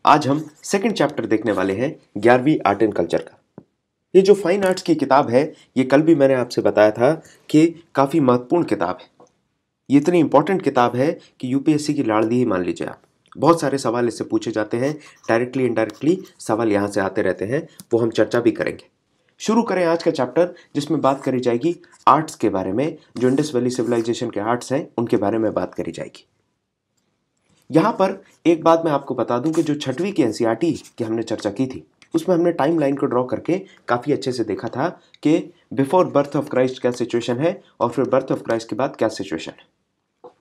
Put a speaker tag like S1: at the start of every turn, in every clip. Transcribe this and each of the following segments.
S1: आज हम second chapter देखने वाले हैं 11वीं आर्ट एंड कल्चर का। ये जो फाइन आर्ट्स की किताब है, ये कल भी मैंने आपसे बताया था कि काफ़ी महत्वपूर्ण किताब है। ये इतनी इंपॉर्टेंट किताब है कि यूपीएससी की लाड़ली ही मान लीजिए आप। बहुत सारे सवाल इससे पूछे जाते हैं, डायरेक्टली इनडायरेक्टली सवाल यहाँ से आते रहते हैं, वो हम चर्चा भी करेंगे। शुरू करें आज का चैप्टर, जिसमें बात करी जाएगी आर्ट्स के बारे में। जो इंडस वैली सिविलाइजेशन के आर्ट्स हैं उनके बारे में बात करी जाएगी। यहाँ पर एक बात मैं आपको बता दूं कि जो छठवीं की एनसीईआरटी की हमने चर्चा की थी, उसमें हमने टाइम लाइन को ड्रॉ करके काफ़ी अच्छे से देखा था कि बिफोर बर्थ ऑफ क्राइस्ट क्या सिचुएशन है और फिर बर्थ ऑफ क्राइस्ट के बाद क्या सिचुएशन है।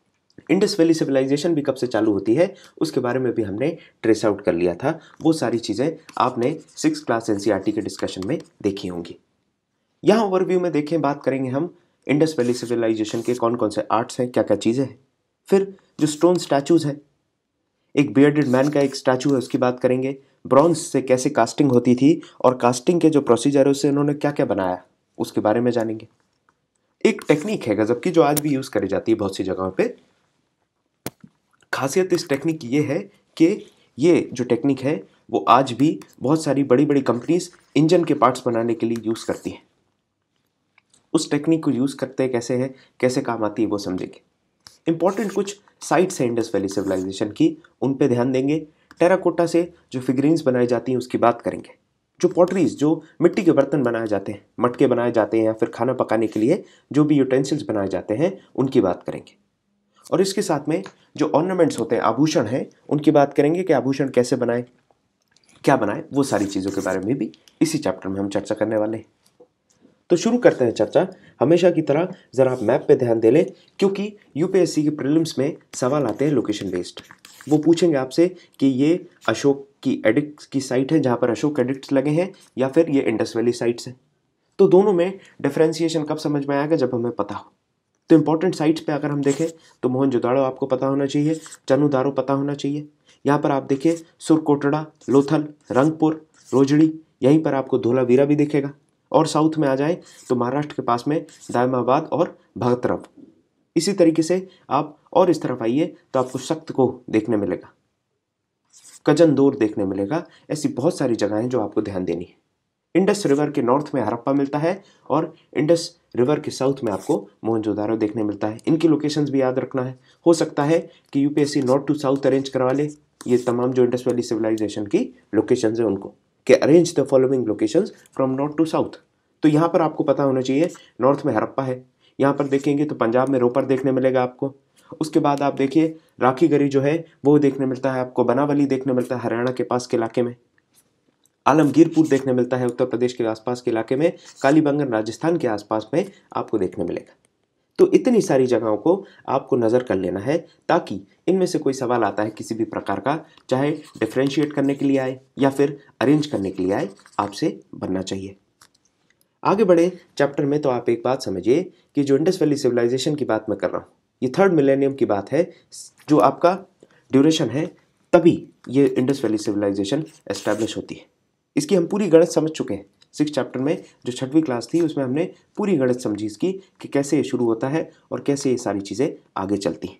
S1: इंडस वैली सिविलाइजेशन भी कब से चालू होती है उसके बारे में भी हमने ट्रेस आउट कर लिया था। वो सारी चीज़ें आपने 6th क्लास एनसीईआरटी के डिस्कशन में देखी होंगी। यहाँ ओवरव्यू में देखें, बात करेंगे हम इंडस वैली सिविलाइजेशन के कौन कौन से आर्ट्स हैं, क्या क्या चीज़ें हैं। फिर जो स्टोन स्टैचूज़ हैं, एक बियर्डेड मैन का एक स्टैचू है, उसकी बात करेंगे। ब्रॉन्ज से कैसे कास्टिंग होती थी और कास्टिंग के जो प्रोसीजर है उससे उन्होंने क्या क्या बनाया, उसके बारे में जानेंगे। एक टेक्निक है गजब की जो आज भी यूज़ करी जाती है बहुत सी जगहों पे। खासियत इस टेक्निक की ये है कि ये जो टेक्निक है वो आज भी बहुत सारी बड़ी बड़ी कंपनीज इंजन के पार्ट्स बनाने के लिए यूज़ करती हैं। उस टेक्निक को यूज़ करते कैसे हैं, कैसे काम आती है, वो समझेंगे। इंपॉर्टेंट कुछ साइट्स हैं इंडस वैली सिविलाइजेशन की, उन पे ध्यान देंगे। टेराकोटा से जो फिगरीन्स बनाई जाती हैं उसकी बात करेंगे। जो पॉटरीज, जो मिट्टी के बर्तन बनाए जाते हैं, मटके बनाए जाते हैं या फिर खाना पकाने के लिए जो भी यूटेंसिल्स बनाए जाते हैं उनकी बात करेंगे। और इसके साथ में जो ऑर्नामेंट्स होते हैं, आभूषण हैं, उनकी बात करेंगे कि आभूषण कैसे बनाए, क्या बनाए, वो सारी चीज़ों के बारे में भी इसी चैप्टर में हम चर्चा करने वाले हैं। तो शुरू करते हैं चर्चा। हमेशा की तरह ज़रा आप मैप पे ध्यान दे लें, क्योंकि यूपीएससी के प्रीलिम्स में सवाल आते हैं लोकेशन बेस्ड। वो पूछेंगे आपसे कि ये अशोक की एडिक्ट्स की साइट है जहाँ पर अशोक एडिक्ट्स लगे हैं या फिर ये इंडस वैली साइट्स हैं। तो दोनों में डिफ्रेंसिएशन कब समझ में आएगा, जब हमें पता हो। तो इंपॉर्टेंट साइट्स पे अगर हम देखें तो मोहनजोदाड़ो आपको पता होना चाहिए, चनुदारो पता होना चाहिए। यहाँ पर आप देखिए सुरकोटड़ा, लोथल, रंगपुर, रोजड़ी, यहीं पर आपको धोलावीरा भी दिखेगा। और साउथ में आ जाएं तो महाराष्ट्र के पास में दायमाबाद और भगतरव। इसी तरीके से आप और इस तरफ आइए तो आपको सख्त को देखने मिलेगा, कजनदोर देखने मिलेगा। ऐसी बहुत सारी जगह हैं जो आपको ध्यान देनी है। इंडस रिवर के नॉर्थ में हड़प्पा मिलता है और इंडस रिवर के साउथ में आपको मोहनजोदारो देखने मिलता है। इनकी लोकेशंस भी याद रखना है। हो सकता है कि UPSC north to south arrange करवा ले ये तमाम जो इंडस वैली सिविलाइजेशन की लोकेशंस है उनको, कि arrange the following locations from north to south. तो यहाँ पर आपको पता होना चाहिए नॉर्थ में हड़प्पा है। यहाँ पर देखेंगे तो पंजाब में रोपर देखने मिलेगा आपको। उसके बाद आप देखिए राखीगढ़ी जो है वो देखने मिलता है आपको, बनावली देखने मिलता है हरियाणा के पास के इलाके में, आलमगीरपुर देखने मिलता है उत्तर प्रदेश के आसपास के इलाके में, कालीबंगन राजस्थान के आसपास में आपको देखने मिलेगा। तो इतनी सारी जगहों को आपको नज़र कर लेना है, ताकि इनमें से कोई सवाल आता है किसी भी प्रकार का, चाहे डिफ्रेंशिएट करने के लिए आए या फिर अरेंज करने के लिए आए, आपसे बनना चाहिए। आगे बढ़े चैप्टर में तो आप एक बात समझिए कि जो इंडस वैली सिविलाइजेशन की बात मैं कर रहा हूँ, ये 3rd मिलेनियम की बात है। जो आपका ड्यूरेशन है तभी ये इंडस वैली सिविलाइजेशन एस्टैब्लिश होती है। इसकी हम पूरी गणित समझ चुके हैं। 6th चैप्टर में जो 6वीं क्लास थी उसमें हमने पूरी गणित समझी इसकी, कि कैसे ये शुरू होता है और कैसे ये सारी चीज़ें आगे चलती हैं।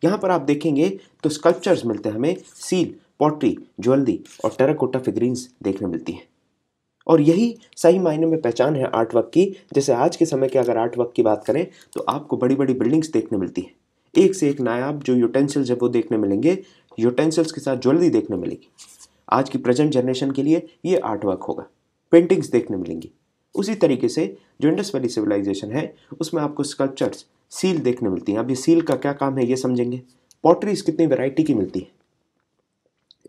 S1: यहाँ पर आप देखेंगे तो स्कल्पचर्स मिलते हैं हमें, सील, पॉटरी, ज्वेलरी और टेराकोटा फिगरीन्स देखने मिलती हैं। और यही सही मायने में पहचान है आर्ट वर्क की। जैसे आज के समय के अगर आर्ट वर्क की बात करें तो आपको बड़ी बड़ी बिल्डिंग्स देखने मिलती हैं, एक से एक नायाब जो यूटेंसिल्स है वो देखने मिलेंगे, यूटेंसिल्स के साथ ज्वेलरी देखने मिलेगी। आज की प्रेजेंट जनरेशन के लिए ये आर्ट वर्क होगा, पेंटिंग्स देखने मिलेंगी। उसी तरीके से जो इंडस वैली सिविलाइजेशन है उसमें आपको स्कल्पचर्स, सील देखने मिलती हैं। अब ये सील का क्या काम है ये समझेंगे। पॉटरीज कितनी वैरायटी की मिलती है।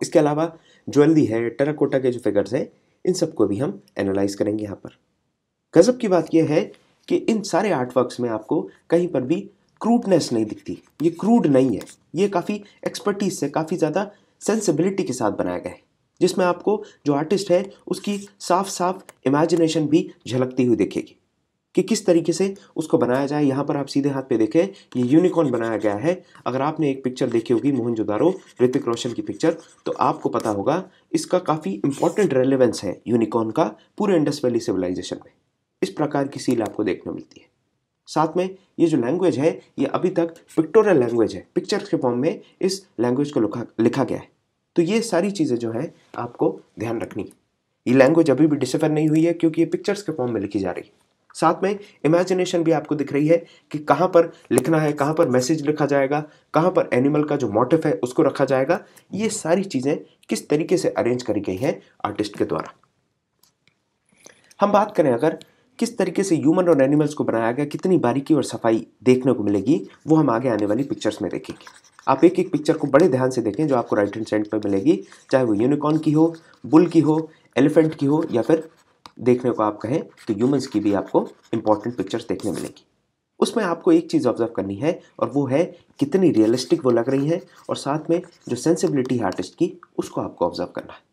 S1: इसके अलावा ज्वेलरी है, टेराकोटा के जो फिगर्स हैं, इन सबको भी हम एनालाइज करेंगे। यहाँ पर गजब की बात यह है कि इन सारे आर्ट वर्क्स में आपको कहीं पर भी क्रूडनेस नहीं दिखती। ये क्रूड नहीं है, ये काफ़ी एक्सपर्टीज से, काफ़ी ज़्यादा सेंसिबिलिटी के साथ बनाया गया है, जिसमें आपको जो आर्टिस्ट है उसकी साफ साफ इमेजिनेशन भी झलकती हुई दिखेगी कि किस तरीके से उसको बनाया जाए। यहाँ पर आप सीधे हाथ पे देखें, ये यूनिकॉर्न बनाया गया है। अगर आपने एक पिक्चर देखी होगी मोहनजोदारो, ऋतिक रोशन की पिक्चर, तो आपको पता होगा इसका काफ़ी इंपॉर्टेंट रेलेवेंस है यूनिकॉर्न का पूरे इंडस वैली सिविलाइजेशन में। इस प्रकार की सील आपको देखने मिलती है। साथ में ये जो लैंग्वेज है ये अभी तक पिक्टोरियल लैंग्वेज है, पिक्चर्स के फॉर्म में इस लैंग्वेज को लिखा गया है। तो ये सारी चीज़ें जो है आपको ध्यान रखनी है। ये लैंग्वेज अभी भी डिसिफर नहीं हुई है क्योंकि ये पिक्चर्स के फॉर्म में लिखी जा रही है। साथ में इमेजिनेशन भी आपको दिख रही है कि कहाँ पर लिखना है, कहाँ पर मैसेज लिखा जाएगा, कहाँ पर एनिमल का जो मोटिव है उसको रखा जाएगा। ये सारी चीज़ें किस तरीके से अरेंज करी गई हैं आर्टिस्ट के द्वारा। हम बात करें अगर किस तरीके से ह्यूमन और एनिमल्स को बनाया गया, कितनी बारीकी और सफाई देखने को मिलेगी, वो हम आगे आने वाली पिक्चर्स में देखेंगे। आप एक एक पिक्चर को बड़े ध्यान से देखें जो आपको राइट हैंड साइड पर मिलेगी, चाहे वो यूनिकॉर्न की हो, बुल की हो, एलिफेंट की हो, या फिर देखने को आप कहें तो ह्यूमंस की भी आपको इंपॉर्टेंट पिक्चर्स देखने मिलेंगी। उसमें आपको एक चीज़ ऑब्जर्व करनी है और वो है कितनी रियलिस्टिक वो लग रही हैं, और साथ में जो सेंसिबिलिटी है आर्टिस्ट की उसको आपको ऑब्जर्व करना है।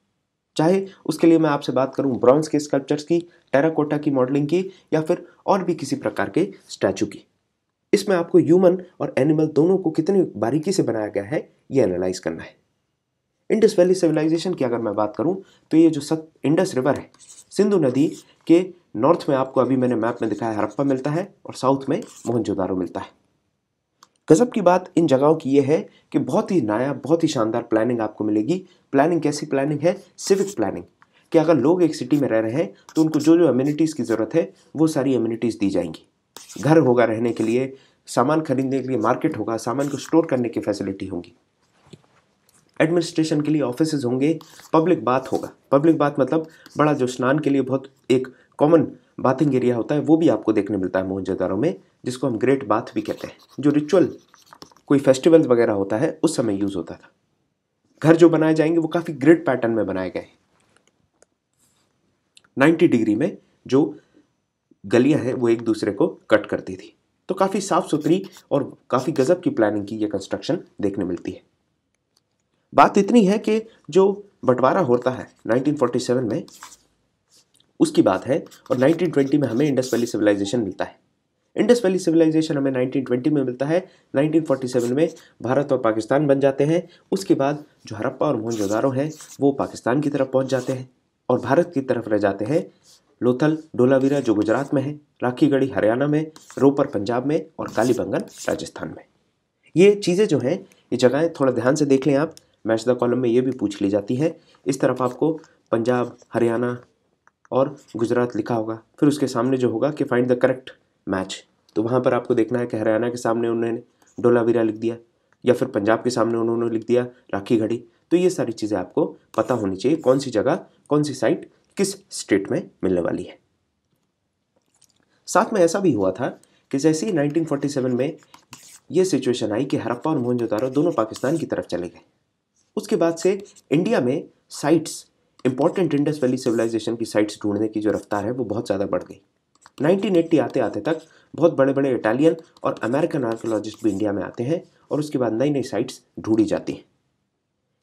S1: चाहे उसके लिए मैं आपसे बात करूं ब्रॉन्ज के स्कल्पचर्स की, टेराकोटा की मॉडलिंग की, या फिर और भी किसी प्रकार के स्टैचू की। इसमें आपको ह्यूमन और एनिमल दोनों को कितनी बारीकी से बनाया गया है ये एनालाइज करना है। इंडस वैली सिविलाइजेशन की अगर मैं बात करूं तो ये जो इंडस रिवर है, सिंधु नदी के नॉर्थ में आपको अभी मैंने मैप में दिखाया हड़प्पा मिलता है और साउथ में मोहनजोदारो मिलता है। गजब की बात इन जगहों की ये है कि बहुत ही नायाब, बहुत ही शानदार प्लानिंग आपको मिलेगी। प्लानिंग कैसी प्लानिंग है? सिविक प्लानिंग, कि अगर लोग एक सिटी में रह रहे हैं तो उनको जो जो अम्यूनिटीज़ की ज़रूरत है वो सारी अम्यूनिटीज़ दी जाएंगी। घर होगा रहने के लिए, सामान खरीदने के लिए मार्केट होगा, सामान को स्टोर करने की फैसिलिटी होंगी, एडमिनिस्ट्रेशन के लिए ऑफिसेज होंगे, पब्लिक बाथ होगा। पब्लिक बाथ मतलब बड़ा जो स्नान के लिए बहुत एक कॉमन बाथिंग एरिया होता है वो भी आपको देखने मिलता है मोहनजोदारो में, जिसको हम ग्रेट बाथ भी कहते हैं, जो रिचुअल कोई फेस्टिवल वगैरह होता है उस समय यूज होता था। घर जो बनाए जाएंगे वो काफ़ी ग्रिड पैटर्न में बनाए गए, 90 डिग्री में जो गलियां हैं वो एक दूसरे को कट करती थी। तो काफ़ी साफ सुथरी और काफ़ी गजब की प्लानिंग की ये कंस्ट्रक्शन देखने मिलती है। बात इतनी है कि जो बंटवारा होता है 1947 में उसकी बात है, और 1920 में हमें इंडस वैली सिविलाइजेशन मिलता है। इंडस वैली सिविलाइजेशन हमें 1920 में मिलता है, 1947 में भारत और पाकिस्तान बन जाते हैं। उसके बाद जो हड़प्पा और मोहनजोदारो हैं वो पाकिस्तान की तरफ पहुंच जाते हैं, और भारत की तरफ रह जाते हैं लोथल धोलावीरा जो गुजरात में है, राखीगढ़ी हरियाणा में, रोपर पंजाब में, और कालीबंगन राजस्थान में। ये चीज़ें जो हैं, ये जगहें थोड़ा ध्यान से देख लें आप, मैच द कॉलम में ये भी पूछ ली जाती है। इस तरफ आपको पंजाब, हरियाणा और गुजरात लिखा होगा, फिर उसके सामने जो होगा कि फाइंड द करेक्ट मैच, तो वहाँ पर आपको देखना है कि हरियाणा के सामने उन्होंने धोलावीरा लिख दिया या फिर पंजाब के सामने उन्होंने लिख दिया राखीगढ़ी। तो ये सारी चीज़ें आपको पता होनी चाहिए, कौन सी जगह, कौन सी साइट किस स्टेट में मिलने वाली है। साथ में ऐसा भी हुआ था कि जैसे ही 1947 में ये सिचुएशन आई कि हड़प्पा और मोहनजोदारो दोनों पाकिस्तान की तरफ चले गए, उसके बाद से इंडिया में sites, important Indus valley civilization की साइट्स ढूंढने की जो रफ्तार है वो बहुत ज़्यादा बढ़ गई। 1980 आते आते तक बहुत बड़े बड़े इटालियन और अमेरिकन आर्कियोलॉजिस्ट भी इंडिया में आते हैं, और उसके बाद नई नई साइट्स ढूंढी जाती हैं।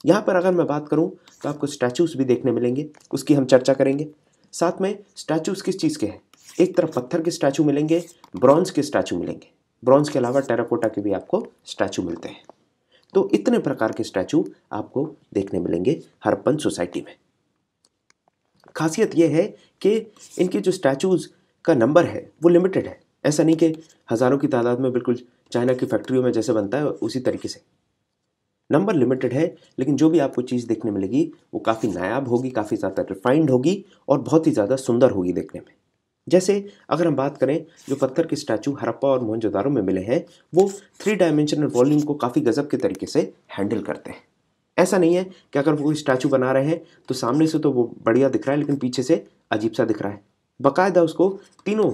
S1: यहाँ पर अगर मैं बात करूँ तो आपको स्टैचूज़ भी देखने मिलेंगे, उसकी हम चर्चा करेंगे। साथ में स्टैचूज़ किस चीज़ के हैं? एक तरफ पत्थर के स्टैचू मिलेंगे, ब्रॉन्ज के स्टैचू मिलेंगे, ब्रॉन्ज के अलावा टेराकोटा के भी आपको स्टैचू मिलते हैं। तो इतने प्रकार के स्टैचू आपको देखने मिलेंगे हड़प्पन सोसाइटी में। खासियत यह है कि इनके जो स्टैचूज़ का नंबर है वो लिमिटेड है, ऐसा नहीं कि हज़ारों की तादाद में बिल्कुल चाइना की फैक्ट्रियों में जैसे बनता है उसी तरीके से। नंबर लिमिटेड है, लेकिन जो भी आपको चीज़ देखने मिलेगी वो काफ़ी नायाब होगी, काफ़ी ज़्यादा रिफाइंड होगी और बहुत ही ज़्यादा सुंदर होगी देखने में। जैसे अगर हम बात करें जो पत्थर के स्टैचू हड़प्पा और मोहनजोदारो में मिले हैं वो 3 डायमेंशनल वॉल्यूम को काफ़ी गजब के तरीके से हैंडल करते हैं। ऐसा नहीं है कि अगर वो स्टैचू बना रहे हैं तो सामने से तो वो बढ़िया दिख रहा है लेकिन पीछे से अजीब सा दिख रहा है। बाकायदा उसको तीनों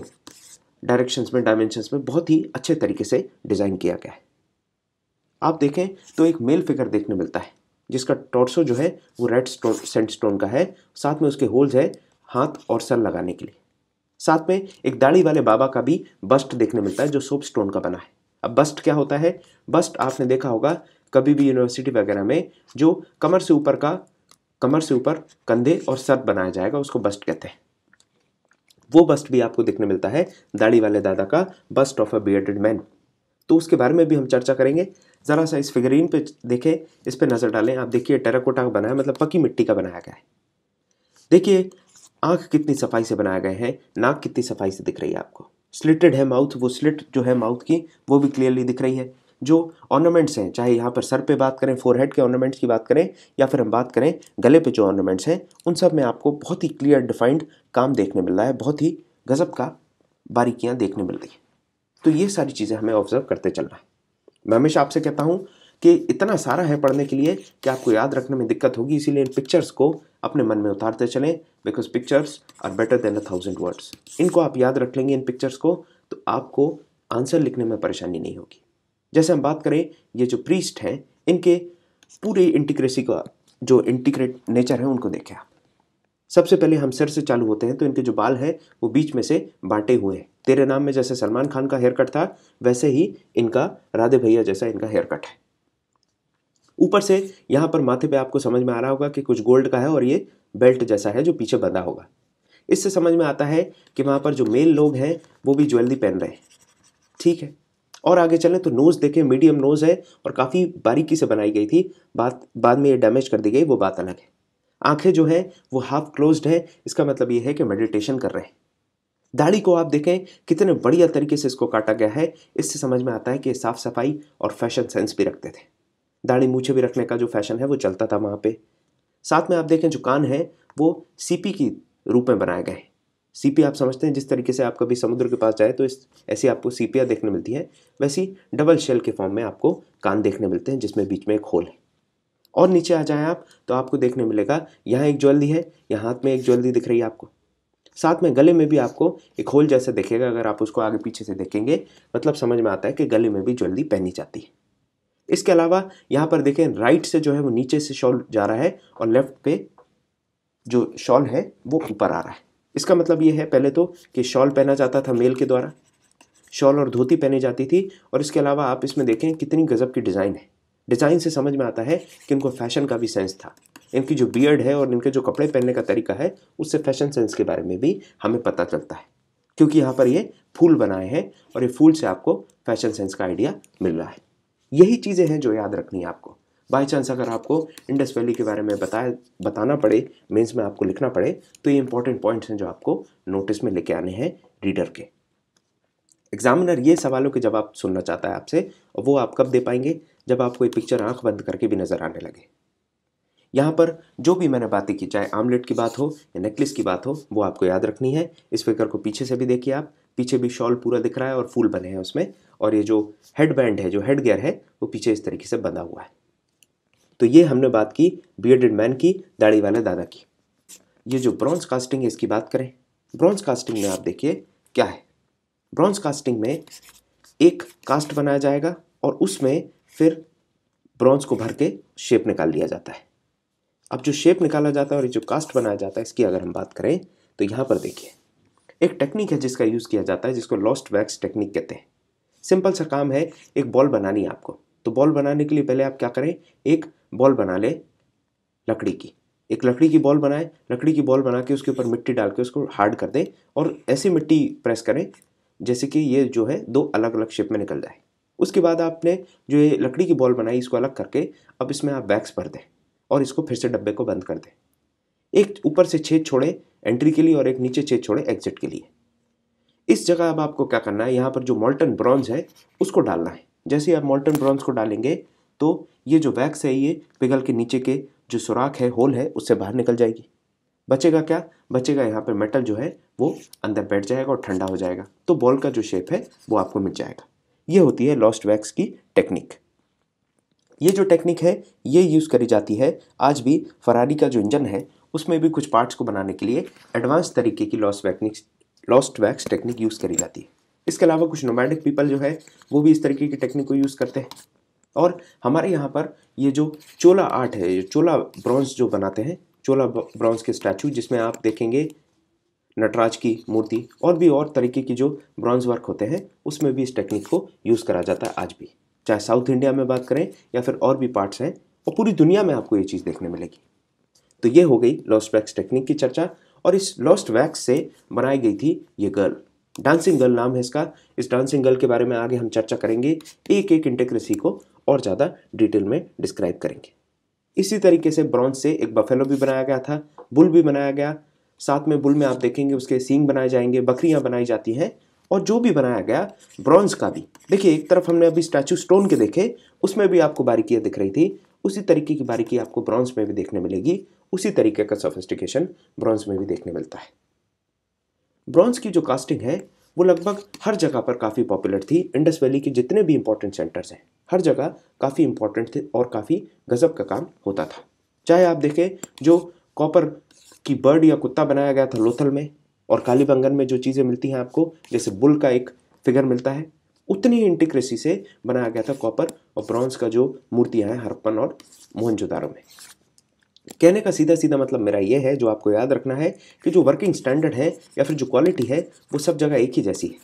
S1: डायरेक्शंस में, डायमेंशंस में बहुत ही अच्छे तरीके से डिज़ाइन किया गया है। आप देखें तो एक मेल फिगर देखने मिलता है जिसका टॉर्सो जो है वो रेड सैंडस्टोन का है, साथ में उसके होल्स है हाथ और सर लगाने के लिए। साथ में एक दाढ़ी वाले बाबा का भी बस्ट देखने मिलता है जो सोप स्टोन का बना है। अब बस्ट क्या होता है? बस्ट आपने देखा होगा कभी भी यूनिवर्सिटी वगैरह में जो कमर से ऊपर कंधे और सर बनाया जाएगा उसको बस्ट कहते हैं। वो बस्ट भी आपको देखने मिलता है दाढ़ी वाले दादा का, bust of a bearded man. तो उसके बारे में भी हम चर्चा करेंगे। ज़रा सा इस फिगरीन पे देखें, इस पे नज़र डालें। आप देखिए टेराकोटा का बना है, मतलब पक्की मिट्टी का बनाया गया है। देखिए आँख कितनी सफाई से बनाए गए हैं, नाक कितनी सफाई से दिख रही है आपको, स्लिटेड है माउथ, वो स्लिट जो है माउथ की वो भी क्लियरली दिख रही है। जो ऑर्नामेंट्स हैं, चाहे यहाँ पर सर पे बात करें, फोरहेड के ऑर्नामेंट्स की बात करें, या फिर हम बात करें गले पे जो ऑर्नामेंट्स हैं, उन सब में आपको बहुत ही क्लियर डिफाइंड काम देखने मिल रहा है, बहुत ही गजब का बारीकियाँ देखने मिल रही हैं। तो ये सारी चीज़ें हमें ऑब्जर्व करते चलना है। मैं हमेशा आपसे कहता हूँ कि इतना सारा है पढ़ने के लिए कि आपको याद रखने में दिक्कत होगी, इसीलिए इन पिक्चर्स को अपने मन में उतारते चलें, because pictures are better than 1000 words. इनको आप याद रख लेंगे इन पिक्चर्स को, तो आपको आंसर लिखने में परेशानी नहीं होगी। जैसे हम बात करें, ये जो प्रीस्ट हैं, इनके पूरे इंटीग्रेसी का जो इंटीग्रेट नेचर है उनको देखें आप। सबसे पहले हम सिर से चालू होते हैं, तो इनके जो बाल हैं वो बीच में से बांटे हुए हैं। तेरे नाम में जैसे सलमान खान का हेयर कट था, वैसे ही इनका राधे भैया जैसा इनका हेयर कट है। ऊपर से यहाँ पर माथे पे आपको समझ में आ रहा होगा कि कुछ गोल्ड का है और ये बेल्ट जैसा है जो पीछे बंधा होगा। इससे समझ में आता है कि वहाँ पर जो मेल लोग हैं वो भी ज्वेलरी पहन रहे हैं, ठीक है। और आगे चलें तो नोज़ देखें, मीडियम नोज़ है और काफ़ी बारीकी से बनाई गई थी, बाद में ये डैमेज कर दी गई, वो बात अलग है। आंखें जो हैं वो हाफ क्लोज्ड है, इसका मतलब ये है कि मेडिटेशन कर रहे हैं। दाढ़ी को आप देखें कितने बढ़िया तरीके से इसको काटा गया है, इससे समझ में आता है कि साफ़ सफाई और फैशन सेंस भी रखते थे। दाढ़ी मूछे भी रखने का जो फैशन है वो चलता था वहाँ पे। साथ में आप देखें जो कान है वो सीपी की रूप में बनाए गए हैं। सीपी आप समझते हैं, जिस तरीके से आप कभी समुद्र के पास जाए तो ऐसी आपको सीपियाँ देखने मिलती हैं, वैसी डबल शेल के फॉर्म में आपको कान देखने मिलते हैं, जिसमें बीच में एक होल है। और नीचे आ जाएं आप तो आपको देखने मिलेगा यहाँ एक ज्वेलरी है, यहाँ हाथ में एक ज्वेलरी दिख रही है आपको, साथ में गले में भी आपको एक होल जैसा दिखेगा। अगर आप उसको आगे पीछे से देखेंगे मतलब समझ में आता है कि गले में भी ज्वेलरी पहनी जाती है। इसके अलावा यहाँ पर देखें, राइट से जो है वो नीचे से शॉल जा रहा है और लेफ्ट पे जो शॉल है वो ऊपर आ रहा है। इसका मतलब ये है पहले तो कि शॉल पहना जाता था मेल के द्वारा, शॉल और धोती पहनी जाती थी। और इसके अलावा आप इसमें देखें कितनी गजब की डिज़ाइन है। डिज़ाइन से समझ में आता है कि इनको फैशन का भी सेंस था। इनकी जो बियर्ड है और इनके जो कपड़े पहनने का तरीका है, उससे फैशन सेंस के बारे में भी हमें पता चलता है, क्योंकि यहाँ पर ये फूल बनाए हैं और ये फूल से आपको फैशन सेंस का आइडिया मिल रहा है। यही चीज़ें हैं जो याद रखनी है आपको। बाई चांस अगर आपको इंडस वैली के बारे में बताना पड़े, मेंस में आपको लिखना पड़े, तो ये इंपॉर्टेंट पॉइंट्स हैं जो आपको नोटिस में लेके आने हैं रीडर के। एग्जामिनर ये सवालों के जवाब सुनना चाहता है आपसे, और वो आप कब दे पाएंगे, जब आपको ये पिक्चर आंख बंद करके भी नज़र आने लगे। यहाँ पर जो भी मैंने बातें की, चाहे आमलेट की बात हो या नेकलेस की बात हो, वो आपको याद रखनी है। इस फिगर को पीछे से भी देखिए आप, पीछे भी शॉल पूरा दिख रहा है और फूल बने हैं उसमें, और ये जो हेड बैंड है, जो हेड गियर है, वो पीछे इस तरीके से बंधा हुआ है। तो ये हमने बात की बियर्डेड मैन की, दाढ़ी वाले दादा की। ये जो ब्रॉन्ज कास्टिंग है इसकी बात करें, ब्रॉन्ज कास्टिंग में आप देखिए क्या है। ब्रॉन्ज कास्टिंग में एक कास्ट बनाया जाएगा और उसमें फिर ब्रॉन्ज को भर के शेप निकाल लिया जाता है। अब जो शेप निकाला जाता है और जो कास्ट बनाया जाता है, इसकी अगर हम बात करें तो यहाँ पर देखिए एक टेक्निक है जिसका यूज़ किया जाता है, जिसको लॉस्ट वैक्स टेक्निक कहते हैं। सिंपल सा काम है, एक बॉल बनानी है आपको। तो बॉल बनाने के लिए पहले आप क्या करें, एक बॉल बना ले लकड़ी की, एक लकड़ी की बॉल बनाएं। लकड़ी की बॉल बना के उसके ऊपर मिट्टी डाल के उसको हार्ड कर दें और ऐसी मिट्टी प्रेस करें जैसे कि ये जो है दो अलग अलग शेप में निकल जाए। उसके बाद आपने जो ये लकड़ी की बॉल बनाई इसको अलग करके अब इसमें आप वैक्स भर दें और इसको फिर से डब्बे को बंद कर दें। एक ऊपर से छेद छोड़े एंट्री के लिए और एक नीचे छेद छोड़े एग्जिट के लिए। इस जगह अब आपको क्या करना है, यहाँ पर जो मोल्टन ब्रॉन्ज है उसको डालना है। जैसे आप मोल्टन ब्रॉन्ज को डालेंगे तो ये जो वैक्स है ये पिघल के नीचे के जो सुराख है, होल है, उससे बाहर निकल जाएगी। बचेगा क्या, बचेगा यहाँ पर मेटल जो है वो अंदर बैठ जाएगा और ठंडा हो जाएगा, तो बॉल का जो शेप है वो आपको मिल जाएगा। ये होती है लॉस्ट वैक्स की टेक्निक। ये जो टेक्निक है ये यूज़ करी जाती है आज भी। फरारी का जो इंजन है उसमें भी कुछ पार्ट्स को बनाने के लिए एडवांस तरीके की लॉस्ट वैक्स टेक्निक यूज़ करी जाती है। इसके अलावा कुछ नोमैडिक पीपल जो है वो भी इस तरीके की टेक्निक को यूज़ करते हैं। और हमारे यहाँ पर ये जो चोला आर्ट है, ये चोला ब्रॉन्ज जो बनाते हैं, चोला ब्रॉन्ज के स्टैचू, जिसमें आप देखेंगे नटराज की मूर्ति और भी और तरीके की जो ब्रॉन्ज वर्क होते हैं, उसमें भी इस टेक्निक को यूज़ करा जाता है आज भी। चाहे साउथ इंडिया में बात करें या फिर और भी पार्ट्स हैं, और पूरी दुनिया में आपको ये चीज़ देखने मिलेगी। तो ये हो गई लॉस्ट वैक्स टेक्निक की चर्चा। और इस लॉस्ट वैक्स से बनाई गई थी ये गर्ल, डांसिंग गर्ल नाम है इसका। इस डांसिंग गर्ल के बारे में आगे हम चर्चा करेंगे, एक एक इंटेग्रेसी को और ज़्यादा डिटेल में डिस्क्राइब करेंगे। इसी तरीके से ब्रॉन्ज से एक बफेलो भी बनाया गया था, बुल भी बनाया गया। साथ में बुल में आप देखेंगे उसके सींग बनाए जाएंगे, बकरियां बनाई जाती हैं और जो भी बनाया गया ब्रॉन्ज का भी, देखिए एक तरफ हमने अभी स्टैचू स्टोन के देखे, उसमें भी आपको बारीकियाँ दिख रही थी, उसी तरीके की बारीकी आपको ब्रॉन्ज में भी देखने मिलेगी, उसी तरीके का सोफिस्टिकेशन ब्रॉन्ज में भी देखने मिलता है। ब्रॉन्ज की जो कास्टिंग है वो लगभग हर जगह पर काफ़ी पॉपुलर थी। इंडस वैली के जितने भी इंपॉर्टेंट सेंटर्स हैं हर जगह काफ़ी इंपॉर्टेंट थे और काफ़ी गजब का काम होता था। चाहे आप देखें जो कॉपर की बर्ड या कुत्ता बनाया गया था लोथल में, और कालीबंगन में जो चीज़ें मिलती हैं आपको, जैसे बुल का एक फिगर मिलता है, उतनी ही इंटीग्रेसी से बनाया गया था कॉपर और ब्रॉन्ज का जो मूर्तियाँ हैं हड़प्पन और मोहनजोदारो में। कहने का सीधा सीधा मतलब मेरा ये है, जो आपको याद रखना है कि जो वर्किंग स्टैंडर्ड है या फिर जो क्वालिटी है वो सब जगह एक ही जैसी है।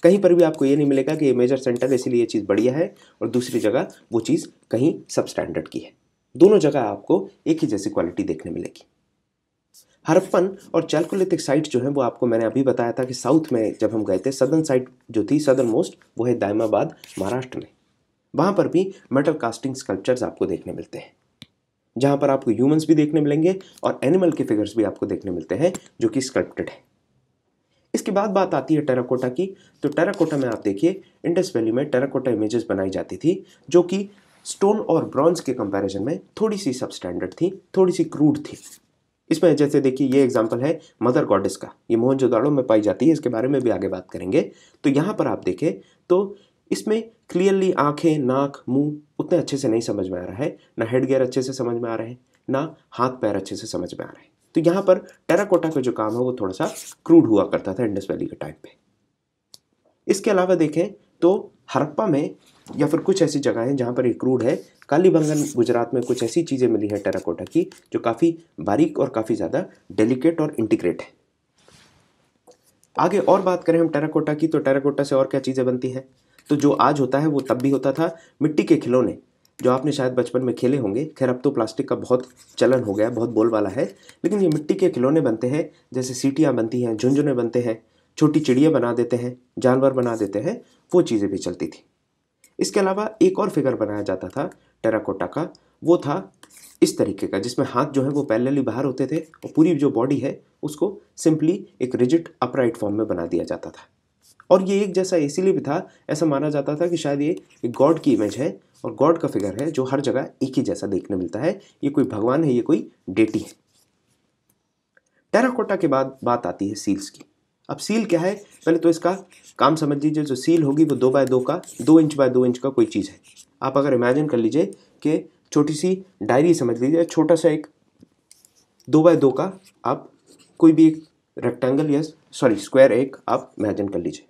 S1: कहीं पर भी आपको ये नहीं मिलेगा कि ये मेजर सेंटर है इसीलिए ये चीज़ बढ़िया है और दूसरी जगह वो चीज़ कहीं सब स्टैंडर्ड की है। दोनों जगह आपको एक ही जैसी क्वालिटी देखने मिलेगी। हड़प्पन और चैल्कोलिथिक साइट जो है वो आपको मैंने अभी बताया था कि साउथ में जब हम गए थे, सदर्न साइट जो थी सदर्न मोस्ट वो है दायमाबाद महाराष्ट्र में। वहाँ पर भी मेटल कास्टिंग स्कल्पचर्स आपको देखने मिलते हैं, जहाँ पर आपको ह्यूमंस भी देखने मिलेंगे और एनिमल के फिगर्स भी आपको देखने मिलते हैं जो कि स्कल्प्टेड है। इसके बाद बात आती है टेराकोटा की। तो टेराकोटा में आप देखिए इंडस वैली में टेराकोटा इमेजेस बनाई जाती थी जो कि स्टोन और ब्रॉन्ज के कंपैरिजन में थोड़ी सी सब स्टैंडर्ड थी, थोड़ी सी क्रूड थी। इसमें जैसे देखिए ये एग्जांपल है मदर गॉडेस का, ये मोहनजोदाड़ो में पाई जाती है, इसके बारे में भी आगे बात करेंगे। तो यहाँ पर आप देखें तो इसमें क्लियरली आंखें, नाक, मुंह उतने अच्छे से नहीं समझ में आ रहा है, ना हेड गियर अच्छे से समझ में आ रहे हैं, ना हाथ पैर अच्छे से समझ में आ रहे हैं। तो यहाँ पर टेराकोटा का जो काम है वो थोड़ा सा क्रूड हुआ करता था इंडस वैली के टाइम पे। इसके अलावा देखें तो हड़प्पा में या फिर कुछ ऐसी जगह हैं जहाँ पर ये क्रूड है। कालीबंगन गुजरात में कुछ ऐसी चीज़ें मिली हैं टेराकोटा की जो काफ़ी बारीक और काफ़ी ज़्यादा डेलिकेट और इंटीग्रेट है। आगे और बात करें हम टेराकोटा की, तो टेराकोटा से और क्या चीज़ें बनती हैं। तो जो आज होता है वो तब भी होता था। मिट्टी के खिलौने जो आपने शायद बचपन में खेले होंगे, खैर अब तो प्लास्टिक का बहुत चलन हो गया, बहुत बोलबाला है, लेकिन ये मिट्टी के खिलौने बनते हैं, जैसे सीटियाँ बनती हैं, झुनझुने बनते हैं, छोटी चिड़िया बना देते हैं, जानवर बना देते हैं, वो चीज़ें भी चलती थी। इसके अलावा एक और फिगर बनाया जाता था टेराकोटा का, वो था इस तरीके का, जिसमें हाथ जो है वो पैरेलली बाहर होते थे और पूरी जो बॉडी है उसको सिंपली एक रिजिड अपराइट फॉर्म में बना दिया जाता था। और ये एक जैसा इसीलिए भी था, ऐसा माना जाता था कि शायद ये एक गॉड की इमेज है और गॉड का फिगर है जो हर जगह एक ही जैसा देखने मिलता है, ये कोई भगवान है, ये कोई डेटी है। टेराकोटा के बाद बात आती है सील्स की। अब सील क्या है, पहले तो इसका काम समझ लीजिए। जो सील होगी वो 2x2 का, 2 इंच बाय 2 इंच का कोई चीज़ है। आप अगर इमेजिन कर लीजिए कि छोटी सी डायरी समझ लीजिए, छोटा सा एक 2x2 का आप कोई भी एक रेक्टेंगल या स्क्वायर एक आप इमेजिन कर लीजिए,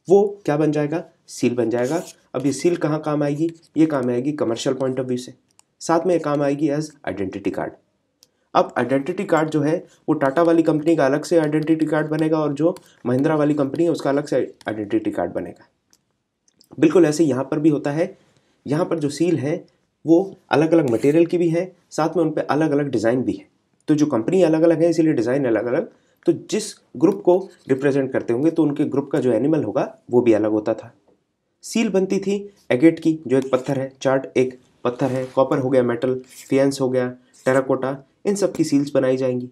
S1: वो क्या बन जाएगा, सील बन जाएगा। अब ये सील कहाँ काम आएगी, ये काम आएगी कमर्शियल पॉइंट ऑफ व्यू से, साथ में ये काम आएगी एज आइडेंटिटी कार्ड। अब आइडेंटिटी कार्ड जो है वो टाटा वाली कंपनी का अलग से आइडेंटिटी कार्ड बनेगा और जो महिंद्रा वाली कंपनी है उसका अलग से आइडेंटिटी कार्ड बनेगा। बिल्कुल ऐसे यहाँ पर भी होता है। यहाँ पर जो सील है वो अलग अलग मटेरियल की भी है, साथ में उन पर अलग अलग डिज़ाइन भी है। तो जो कंपनी अलग अलग है इसीलिए डिज़ाइन अलग अलग, तो जिस ग्रुप को रिप्रेजेंट करते होंगे तो उनके ग्रुप का जो एनिमल होगा वो भी अलग होता था। सील बनती थी एगेट की, जो एक पत्थर है, चार्ट एक पत्थर है, कॉपर हो गया, मेटल, फियंस हो गया, टेराकोटा, इन सब की सील्स बनाई जाएंगी।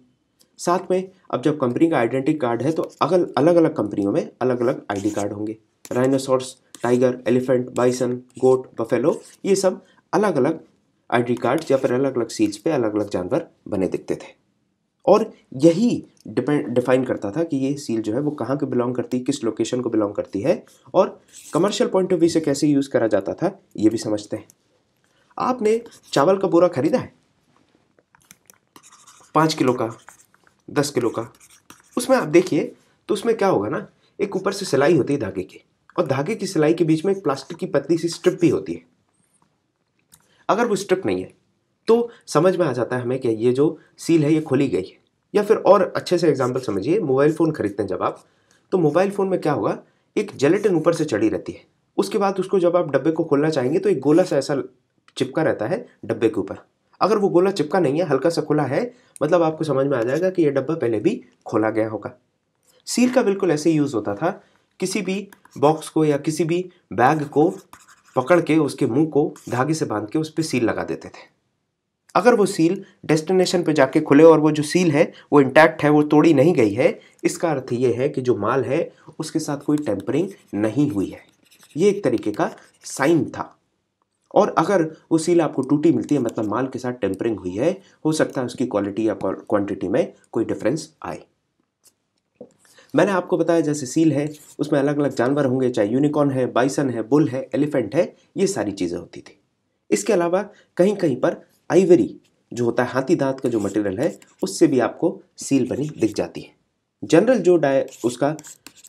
S1: साथ में अब जब कंपनी का आइडेंटिटी कार्ड है तो अलग अलग कंपनियों में अलग अलग आईडी कार्ड होंगे। राइनोसॉर्स, टाइगर, एलिफेंट, बाइसन, गोट, बफेलो, ये सब अलग अलग आईडी कार्ड या फिर अलग अलग सील्स पे अलग अलग जानवर बने दिखते थे। और यही डिफाइन करता था कि ये सील जो है वो कहाँ के बिलोंग करती है, किस लोकेशन को बिलोंग करती है, और कमर्शियल पॉइंट ऑफ व्यू से कैसे यूज़ करा जाता था ये भी समझते हैं। आपने चावल का बोरा खरीदा है 5 किलो का, 10 किलो का, उसमें आप देखिए तो उसमें क्या होगा ना, एक ऊपर से सिलाई होती है धागे की, और धागे की सिलाई के बीच में एक प्लास्टिक की पतली सी स्ट्रिप भी होती है। अगर वो स्ट्रिप नहीं है तो समझ में आ जाता है हमें कि ये जो सील है ये खोली गई है। या फिर और अच्छे से एग्जांपल समझिए, मोबाइल फ़ोन खरीदते हैं जब आप, तो मोबाइल फ़ोन में क्या होगा, एक जेलेटिन ऊपर से चढ़ी रहती है। उसके बाद उसको जब आप डब्बे को खोलना चाहेंगे तो एक गोला सा ऐसा चिपका रहता है डब्बे के ऊपर। अगर वो गोला चिपका नहीं है, हल्का सा खुला है, मतलब आपको समझ में आ जाएगा कि ये डब्बा पहले भी खोला गया होगा। सील का बिल्कुल ऐसे ही यूज़ होता था। किसी भी बॉक्स को या किसी भी बैग को पकड़ के उसके मुंह को धागे से बांध के उस पर सील लगा देते थे। अगर वो सील डेस्टिनेशन पे जाके खुले और वो जो सील है वो इंटैक्ट है, वो तोड़ी नहीं गई है, इसका अर्थ ये है कि जो माल है उसके साथ कोई टेम्परिंग नहीं हुई है। ये एक तरीके का साइन था। और अगर वो सील आपको टूटी मिलती है, मतलब माल के साथ टेम्परिंग हुई है, हो सकता है उसकी क्वालिटी या क्वांटिटी में कोई डिफरेंस आए। मैंने आपको बताया जैसे सील है उसमें अलग अलग जानवर होंगे, चाहे यूनिकॉर्न है, बाइसन है, बुल है, एलिफेंट है, ये सारी चीज़ें होती थी। इसके अलावा कहीं कहीं पर आइवरी जो होता है, हाथी दांत का जो मटेरियल है, उससे भी आपको सील बनी दिख जाती है। जनरल जो उसका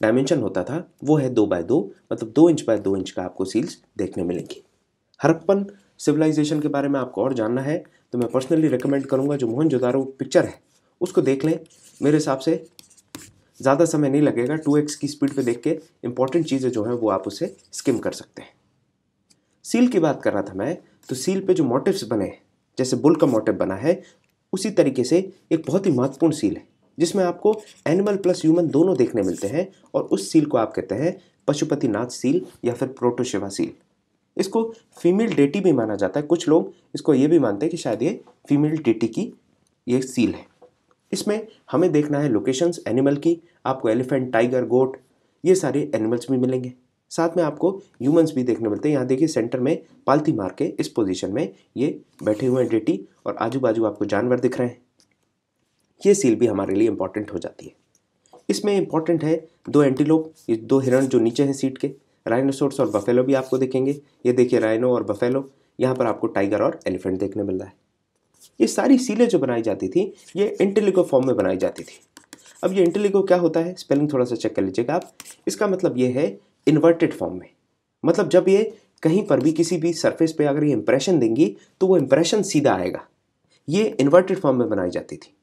S1: डायमेंशन होता था वो है 2x2, मतलब 2 इंच बाय 2 इंच का आपको सील्स देखने मिलेंगी। हड़प्पन सिविलाइजेशन के बारे में आपको और जानना है तो मैं पर्सनली रिकमेंड करूंगा, जो मोहनजोदारो पिक्चर है उसको देख लें। मेरे हिसाब से ज़्यादा समय नहीं लगेगा, 2x की स्पीड पे देख के इंपॉर्टेंट चीज़ें जो हैं वो आप उसे स्किम कर सकते हैं। सील की बात कर रहा था मैं, तो सील पे जो मोटिव्स बने हैं, जैसे बुल का मोटिव बना है, उसी तरीके से एक बहुत ही महत्वपूर्ण सील है जिसमें आपको एनिमल प्लस ह्यूमन दोनों देखने मिलते हैं, और उस सील को आप कहते हैं पशुपतिनाथ सील या फिर प्रोटोशिवा सील। इसको फीमेल डेटी भी माना जाता है। कुछ लोग इसको ये भी मानते हैं कि शायद ये फीमेल डेटी की ये सील है। इसमें हमें देखना है लोकेशंस एनिमल की, आपको एलिफेंट, टाइगर, गोट, ये सारे एनिमल्स भी मिलेंगे। साथ में आपको ह्यूमंस भी देखने मिलते हैं। यहाँ देखिए सेंटर में पालथी मार के इस पोजीशन में ये बैठे हुए हैं डेटी, और आजू बाजू आपको जानवर दिख रहे हैं। ये सील भी हमारे लिए इंपॉर्टेंट हो जाती है। इसमें इंपॉर्टेंट है 2 एंटीलोप, ये 2 हिरण जो नीचे हैं सीट के, राइनोसोर्स और बफेलो भी आपको दिखेंगे। ये देखिए राइनो और बफेलो, यहाँ पर आपको टाइगर और एलिफेंट देखने मिल रहा है। ये सारी सीलें जो बनाई जाती थी ये इंटेलिगो फॉर्म में बनाई जाती थी। अब ये इंटेलिगो क्या होता है, स्पेलिंग थोड़ा सा चेक कर लीजिएगा आप। इसका मतलब ये है इन्वर्टेड फॉर्म में, मतलब जब ये कहीं पर भी किसी भी सरफेस पे अगर ये इंप्रेशन देंगी तो वो इंप्रेशन सीधा आएगा। ये इन्वर्टेड फॉर्म में बनाई जाती थी।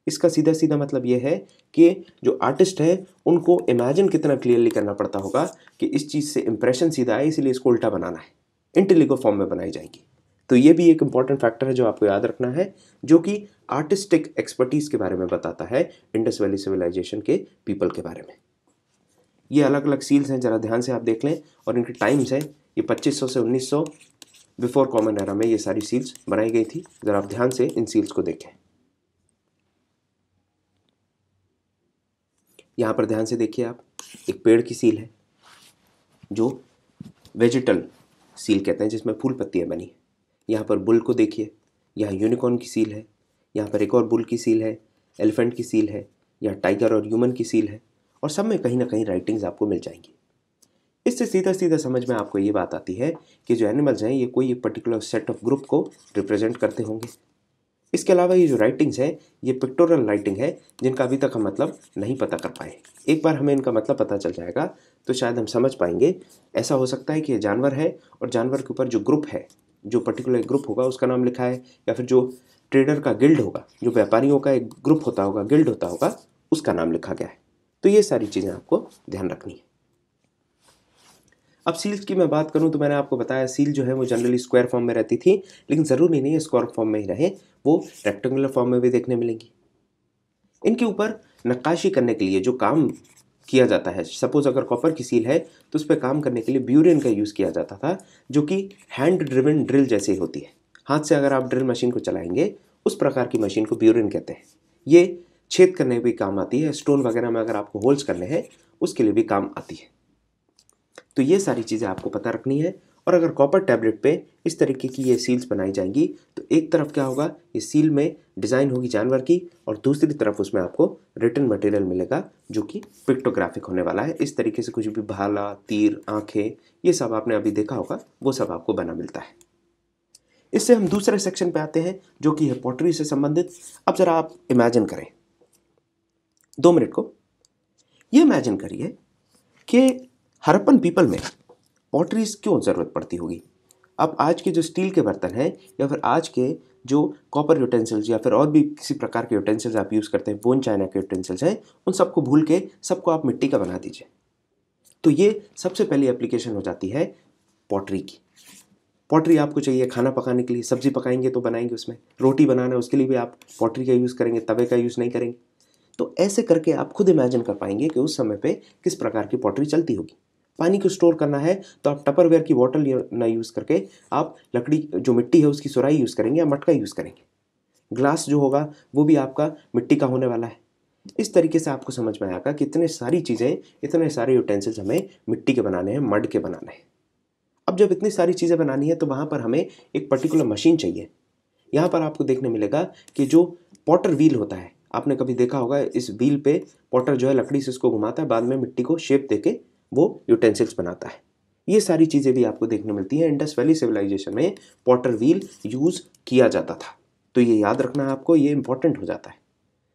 S1: इसका सीधा सीधा मतलब ये है कि जो आर्टिस्ट है उनको इमेजिन कितना क्लियरली करना पड़ता होगा कि इस चीज़ से इंप्रेशन सीधा आए, इसलिए इसको उल्टा बनाना है। इंटेलिगो फॉर्म में बनाई जाएगी। तो ये भी एक इंपॉर्टेंट फैक्टर है जो आपको याद रखना है, जो कि आर्टिस्टिक एक्सपर्टीज के बारे में बताता है, इंडस वैली सिविलाइजेशन के पीपल के बारे में। ये अलग अलग सील्स हैं, ज़रा ध्यान से आप देख लें, और इनके टाइम्स हैं। ये 2500 से 1900 बिफोर कॉमन एरा में ये सारी सील्स बनाई गई थी। ज़रा आप ध्यान से इन सील्स को देखें। यहाँ पर ध्यान से देखिए आप, एक पेड़ की सील है जो वेजिटल सील कहते हैं, जिसमें फूल पत्तियाँ बनी है। यहाँ पर बुल को देखिए, यहाँ यूनिकॉर्न की सील है, यहाँ पर एक और बुल की सील है, एलिफेंट की सील है, यहाँ टाइगर और ह्यूमन की सील है, और सब में कहीं ना कहीं राइटिंग्स आपको मिल जाएंगी। इससे सीधा सीधा समझ में आपको ये बात आती है कि जो एनिमल्स हैं ये कोई एक पर्टिकुलर सेट ऑफ ग्रुप को रिप्रेजेंट करते होंगे। इसके अलावा ये जो राइटिंग्स हैं ये पिक्टोरल राइटिंग है, जिनका अभी तक हम मतलब नहीं पता कर पाए। एक बार हमें इनका मतलब पता चल जाएगा तो शायद हम समझ पाएंगे। ऐसा हो सकता है कि ये जानवर है और जानवर के ऊपर जो ग्रुप है, जो पर्टिकुलर ग्रुप होगा उसका नाम लिखा है, या फिर जो ट्रेडर का गिल्ड होगा, जो व्यापारियों का एक ग्रुप होता होगा, गिल्ड होता होगा, उसका नाम लिखा गया है। तो ये सारी चीज़ें आपको ध्यान रखनी है। अब सील्स की मैं बात करूं तो मैंने आपको बताया सील जो है वो जनरली स्क्वायर फॉर्म में रहती थी, लेकिन ज़रूरी नहीं है स्क्वायर फॉर्म में ही रहे, वो रेक्टेंगुलर फॉर्म में भी देखने मिलेंगी। इनके ऊपर नक्काशी करने के लिए जो काम किया जाता है, सपोज अगर कॉपर की सील है तो उस पर काम करने के लिए ब्यूरेन का यूज़ किया जाता था, जो कि हैंड ड्रिवन ड्रिल जैसी होती है। हाथ से अगर आप ड्रिल मशीन को चलाएंगे उस प्रकार की मशीन को ब्यूरेन कहते हैं। ये छेद करने में भी काम आती है, स्टोन वगैरह में अगर आपको होल्स करने हैं उसके लिए भी काम आती है। तो ये सारी चीज़ें आपको पता रखनी है। और अगर कॉपर टैबलेट पे इस तरीके की ये सील्स बनाई जाएंगी तो एक तरफ क्या होगा, ये सील में डिज़ाइन होगी जानवर की, और दूसरी तरफ उसमें आपको रिटन मटेरियल मिलेगा जो कि पिक्टोग्राफिक होने वाला है। इस तरीके से कुछ भी भाला, तीर, आंखें, ये सब आपने अभी देखा होगा, वो सब आपको बना मिलता है। इससे हम दूसरे सेक्शन पे आते हैं जो कि है पॉटरी से संबंधित। अब ज़रा आप इमेजिन करें 2 मिनट को, ये इमेजिन करिए कि हड़प्पन पीपल में पॉटरीज क्यों ज़रूरत पड़ती होगी। अब आज के जो स्टील के बर्तन हैं या फिर आज के जो कॉपर यूटेंसिल्स या फिर और भी किसी प्रकार के यूटेंसिल्स आप यूज़ करते हैं, बोन चाइना के यूटेंसिल्स हैं, उन सबको भूल के सबको आप मिट्टी का बना दीजिए। तो ये सबसे पहली एप्लीकेशन हो जाती है पॉटरी की। पॉटरी आपको चाहिए खाना पकाने के लिए, सब्जी पकाएंगे तो बनाएंगे उसमें, रोटी बनाना है उसके लिए भी आप पॉटरी का यूज़ करेंगे, तवे का यूज़ नहीं करेंगे। तो ऐसे करके आप खुद इमेजिन कर पाएंगे कि उस समय पे किस प्रकार की पॉटरी चलती होगी। पानी को स्टोर करना है तो आप टपरवेयर की बॉटल ना यूज़ करके आप लकड़ी जो मिट्टी है उसकी सुराही यूज़ करेंगे या मटका यूज़ करेंगे। ग्लास जो होगा वो भी आपका मिट्टी का होने वाला है। इस तरीके से आपको समझ में आएगा कि इतने सारी चीज़ें, इतने सारे यूटेंसिल्स हमें मिट्टी के बनाने हैं, मड के बनाने हैं। अब जब इतनी सारी चीज़ें बनानी है तो वहाँ पर हमें एक पर्टिकुलर मशीन चाहिए। यहाँ पर आपको देखने मिलेगा कि जो पॉटर व्हील होता है, आपने कभी देखा होगा, इस व्हील पे पॉटर जो है लकड़ी से इसको घुमाता है, बाद में मिट्टी को शेप देके वो यूटेंसिल्स बनाता है। ये सारी चीज़ें भी आपको देखने मिलती हैं। इंडस वैली सिविलाइजेशन में पॉटर व्हील यूज़ किया जाता था, तो ये याद रखना है आपको, ये इंपॉर्टेंट हो जाता है।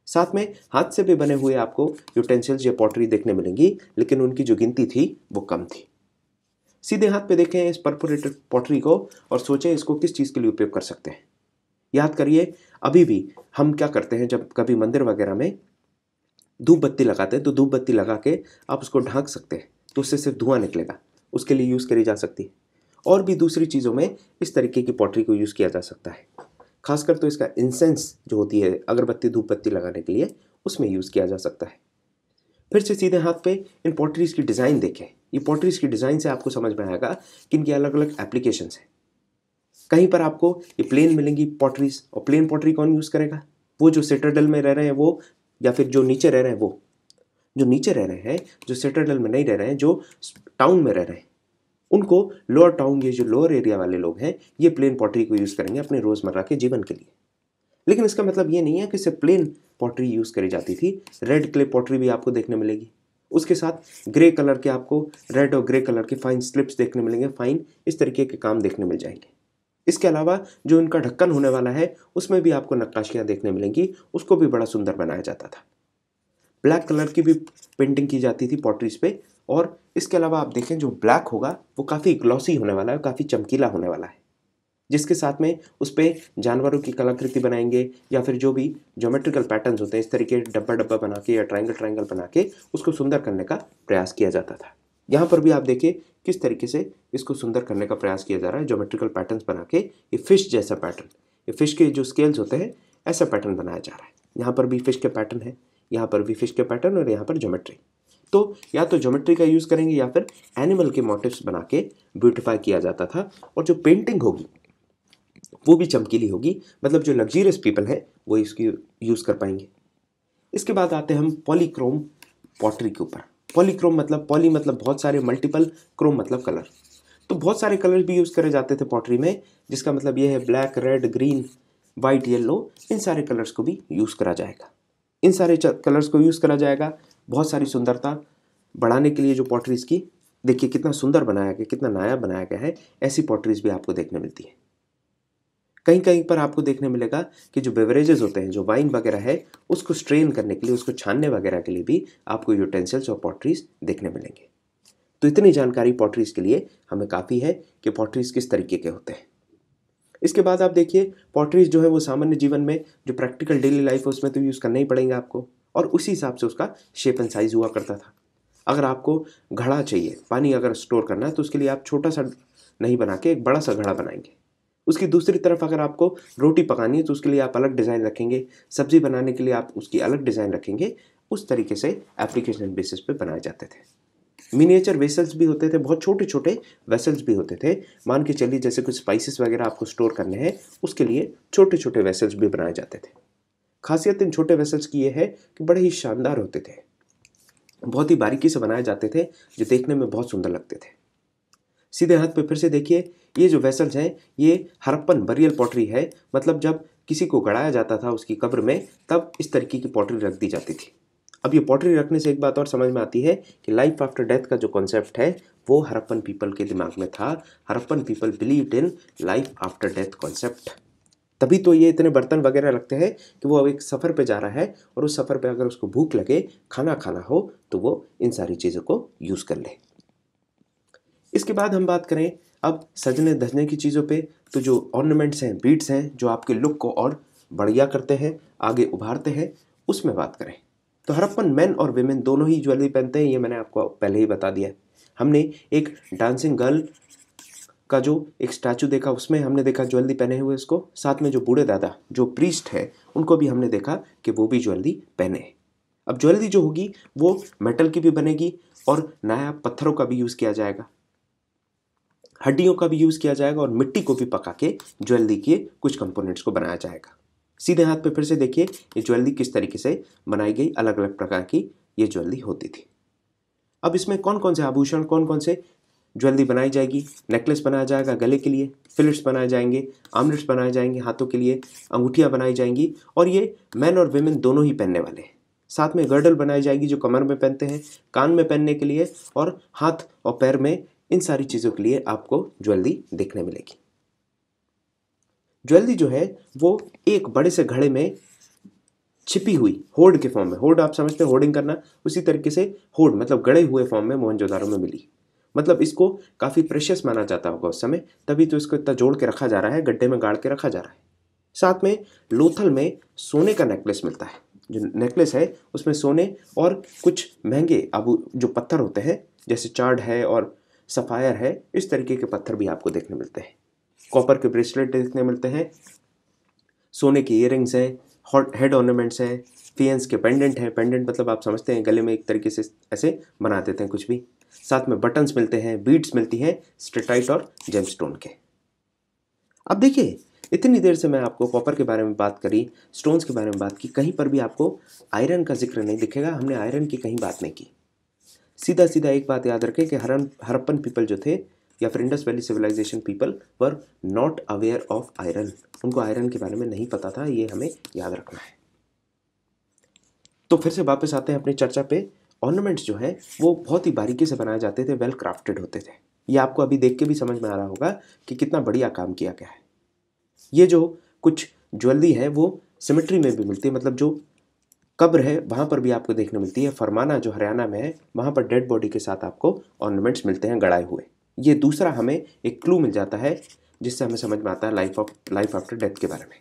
S1: साथ में हाथ से भी बने हुए आपको यूटेंसिल्स या पॉटरी देखने मिलेंगी, लेकिन उनकी जो गिनती थी वो कम थी। सीधे हाथ पे देखें इस परफोरेटेड पॉटरी को और सोचें इसको किस चीज़ के लिए उपयोग कर सकते हैं। याद करिए, अभी भी हम क्या करते हैं, जब कभी मंदिर वगैरह में धूप बत्ती लगाते हैं तो धूप बत्ती लगा के आप उसको ढांक सकते हैं, तो उससे सिर्फ धुआं निकलेगा, उसके लिए यूज़ करी जा सकती है। और भी दूसरी चीज़ों में इस तरीके की पॉटरी को यूज़ किया जा सकता है। खासकर तो इसका इंसेंस जो होती है अगरबत्ती धूप बत्ती लगाने के लिए, उसमें यूज़ किया जा सकता है। फिर से सीधे हाथ पे इन पॉटरीज़ की डिज़ाइन देखें। ये पॉटरीज़ की डिज़ाइन से आपको समझ में आएगा कि इनकी अलग अलग एप्लीकेशंस हैं। कहीं पर आपको ये प्लेन मिलेंगी पॉटरीज़, और प्लेन पॉटरी कौन यूज़ करेगा? वो जो सिटाडेल में रह रहे हैं वो, या फिर जो नीचे रह रहे हैं वो। जो नीचे रह रहे हैं, जो सिटाडेल में नहीं रह रहे हैं, जो टाउन में रह रहे हैं, उनको लोअर टाउन, ये जो लोअर एरिया वाले लोग हैं, ये प्लेन पॉटरी को यूज़ करेंगे अपने रोज़मर्रा के जीवन के लिए। लेकिन इसका मतलब ये नहीं है कि सिर्फ प्लेन पॉटरी यूज़ करी जाती थी। रेड क्ले पॉटरी भी आपको देखने मिलेगी। उसके साथ ग्रे कलर के आपको रेड और ग्रे कलर के फाइन स्लिप्स देखने मिलेंगे, फाइन इस तरीके के काम देखने मिल जाएंगे। इसके अलावा जो इनका ढक्कन होने वाला है उसमें भी आपको नक्काशियाँ देखने मिलेंगी, उसको भी बड़ा सुंदर बनाया जाता था। ब्लैक कलर की भी पेंटिंग की जाती थी पॉटरीज पे। और इसके अलावा आप देखें जो ब्लैक होगा वो काफ़ी ग्लॉसी होने वाला है, काफ़ी चमकीला होने वाला है, जिसके साथ में उस पर जानवरों की कलाकृति बनाएंगे, या फिर जो भी ज्योमेट्रिकल पैटर्न्स होते हैं इस तरीके डब्बा डब्बा बना के या ट्रायंगल ट्रायंगल बना के उसको सुंदर करने का प्रयास किया जाता था। यहाँ पर भी आप देखिए किस तरीके से इसको सुंदर करने का प्रयास किया जा रहा है। ज्योमेट्रिकल पैटर्न्स बना के ये फिश जैसा पैटर्न, ये फिश के जो स्केल्स होते हैं ऐसा पैटर्न बनाया जा रहा है। यहाँ पर भी फिश के पैटर्न है, यहाँ पर भी फिश के पैटर्न, और यहाँ पर ज्योमेट्री। तो या तो ज्योमेट्री का यूज़ करेंगे या फिर एनिमल के मोटिव्स बना के ब्यूटिफाई किया जाता था। और जो पेंटिंग होगी वो भी चमकीली होगी, मतलब जो लग्जरियस पीपल है वो इसकी यूज़ कर पाएंगे। इसके बाद आते हैं हम पॉलीक्रोम पॉटरी के ऊपर। पॉलीक्रोम मतलब, पॉली मतलब बहुत सारे, मल्टीपल, क्रोम मतलब कलर। तो बहुत सारे कलर भी यूज़ करे जाते थे पॉटरी में, जिसका मतलब ये है black, red, green, white, yellow, इन सारे कलर्स को भी यूज़ करा जाएगा। इन सारे कलर्स को यूज़ करा जाएगा बहुत सारी सुंदरता बढ़ाने के लिए। जो पॉटरीज़ की देखिए कितना सुंदर बनाया गया, कितना नायाब बनाया गया है, ऐसी पॉटरीज़ भी आपको देखने मिलती है। कहीं कहीं पर आपको देखने मिलेगा कि जो बेवरेजेस होते हैं, जो वाइन वगैरह है, उसको स्ट्रेन करने के लिए, उसको छानने वगैरह के लिए भी आपको यूटेंसिल्स और पॉटरीज देखने मिलेंगे। तो इतनी जानकारी पॉटरीज के लिए हमें काफ़ी है कि पॉटरीज किस तरीके के होते हैं। इसके बाद आप देखिए पॉटरीज जो है वो सामान्य जीवन में जो प्रैक्टिकल डेली लाइफ है उसमें तो यूज़ करना ही पड़ेगा आपको, और उसी हिसाब से उसका शेप एंड साइज़ हुआ करता था। अगर आपको घड़ा चाहिए, पानी अगर स्टोर करना है, तो उसके लिए आप छोटा सा नहीं बना के एक बड़ा सा घड़ा बनाएंगे। उसकी दूसरी तरफ अगर आपको रोटी पकानी है तो उसके लिए आप अलग डिज़ाइन रखेंगे, सब्जी बनाने के लिए आप उसकी अलग डिज़ाइन रखेंगे। उस तरीके से एप्लीकेशन बेसिस पे बनाए जाते थे। मिनिएचर वेसल्स भी होते थे, बहुत छोटे छोटे वेसल्स भी होते थे। मान के चलिए जैसे कुछ स्पाइसेस वगैरह आपको स्टोर करने हैं, उसके लिए छोटे छोटे वेसल्स भी बनाए जाते थे। खासियत इन छोटे वेसल्स की ये है कि बड़े ही शानदार होते थे, बहुत ही बारीकी से बनाए जाते थे, जो देखने में बहुत सुंदर लगते थे। सीधे हाथ पे फिर से देखिए, ये जो वेसल्स हैं ये हड़प्पन बरियल पॉटरी है, मतलब जब किसी को गड़ाया जाता था उसकी कब्र में, तब इस तरीके की पॉटरी रख दी जाती थी। अब ये पॉटरी रखने से एक बात और समझ में आती है कि लाइफ आफ्टर डेथ का जो कॉन्सेप्ट है वो हड़प्पन पीपल के दिमाग में था। Harappan people believed in life after death concept. तभी तो ये इतने बर्तन वगैरह रखते हैं कि वो अब एक सफ़र पे जा रहा है और उस सफ़र पे अगर उसको भूख लगे, खाना खाना हो, तो वो इन सारी चीज़ों को यूज़ कर ले। इसके बाद हम बात करें अब सजने धजने की चीज़ों पे, तो जो ऑर्नामेंट्स हैं, बीड्स हैं, जो आपके लुक को और बढ़िया करते हैं, आगे उभारते हैं, उसमें बात करें तो हड़प्पन मेन और विमेन दोनों ही ज्वेलरी पहनते हैं। ये मैंने आपको पहले ही बता दिया है। हमने एक डांसिंग गर्ल का जो एक स्टैचू देखा, उसमें हमने देखा ज्वेलरी पहने हुए इसको। साथ में जो बूढ़े दादा जो प्रीस्ट है, उनको भी हमने देखा कि वो भी ज्वेलरी पहने हैं। अब ज्वेलरी जो होगी वो मेटल की भी बनेगी और नया पत्थरों का भी यूज़ किया जाएगा, हड्डियों का भी यूज़ किया जाएगा, और मिट्टी को भी पका के ज्वेलरी के कुछ कंपोनेंट्स को बनाया जाएगा। सीधे हाथ पे फिर से देखिए ये ज्वेलरी किस तरीके से बनाई गई, अलग अलग प्रकार की ये ज्वेलरी होती थी। अब इसमें कौन कौन से आभूषण, कौन कौन से ज्वेलरी बनाई जाएगी? नेकलेस बनाया जाएगा गले के लिए, फिलिट्स बनाए जाएंगे, आर्मलेट्स बनाए जाएंगे हाथों के लिए, अंगूठियाँ बनाई जाएंगी और ये मैन और वेमेन दोनों ही पहनने वाले हैं। साथ में गर्डल बनाई जाएगी जो कमर में पहनते हैं, कान में पहनने के लिए और हाथ और पैर में, इन सारी चीज़ों के लिए आपको ज्वेलरी देखने मिलेगी। ज्वेलरी जो है वो एक बड़े से घड़े में छिपी हुई होर्ड के फॉर्म में, होर्ड आप समझते हैं होर्डिंग करना, उसी तरीके से होर्ड मतलब गड़े हुए फॉर्म में मोहनजोदारो में मिली। मतलब इसको काफ़ी प्रेशियस माना जाता होगा उस समय, तभी तो इसको इतना जोड़ के रखा जा रहा है, गड्ढे में गाड़ के रखा जा रहा है। साथ में लोथल में सोने का नेकलेस मिलता है। जो नेकलेस है उसमें सोने और कुछ महंगे आभू जो पत्थर होते हैं जैसे चार्ड है और सफ़ायर है, इस तरीके के पत्थर भी आपको देखने मिलते हैं। कॉपर के ब्रेसलेट देखने मिलते हैं, सोने के इयररिंग्स हैं, हेड ऑर्नामेंट्स हैं, फियंस के पेंडेंट हैं। पेंडेंट मतलब आप समझते हैं गले में एक तरीके से ऐसे बना देते हैं कुछ भी। साथ में बटन्स मिलते हैं, बीड्स मिलती हैं स्टेटाइट और जेमस्टोन के। अब देखिए इतनी देर से मैं आपको कॉपर के बारे में बात करी, स्टोन्स के बारे में बात की, कहीं पर भी आपको आयरन का जिक्र नहीं दिखेगा। हमने आयरन की कहीं बात नहीं की। सीधा सीधा एक बात याद रखें कि हरप्पन पीपल जो थे या फिर Indus valley civilization people were not aware of iron. उनको आयरन के बारे में नहीं पता था, ये हमें याद रखना है। तो फिर से वापस आते हैं अपनी चर्चा पे। ऑर्नामेंट्स जो है वो बहुत ही बारीकी से बनाए जाते थे, वेल क्राफ्टेड होते थे। ये आपको अभी देख के भी समझ में आ रहा होगा कि कितना बढ़िया काम किया गया है। ये जो कुछ ज्वेलरी है वो सिमेट्री में भी मिलती है, मतलब जो कब्र है वहाँ पर भी आपको देखने मिलती है। फरमाना जो हरियाणा में है वहाँ पर डेड बॉडी के साथ आपको ऑर्नामेंट्स मिलते हैं गड़ाए हुए। ये दूसरा हमें एक क्लू मिल जाता है जिससे हमें समझ में आता है लाइफ आफ्टर डेथ के बारे में।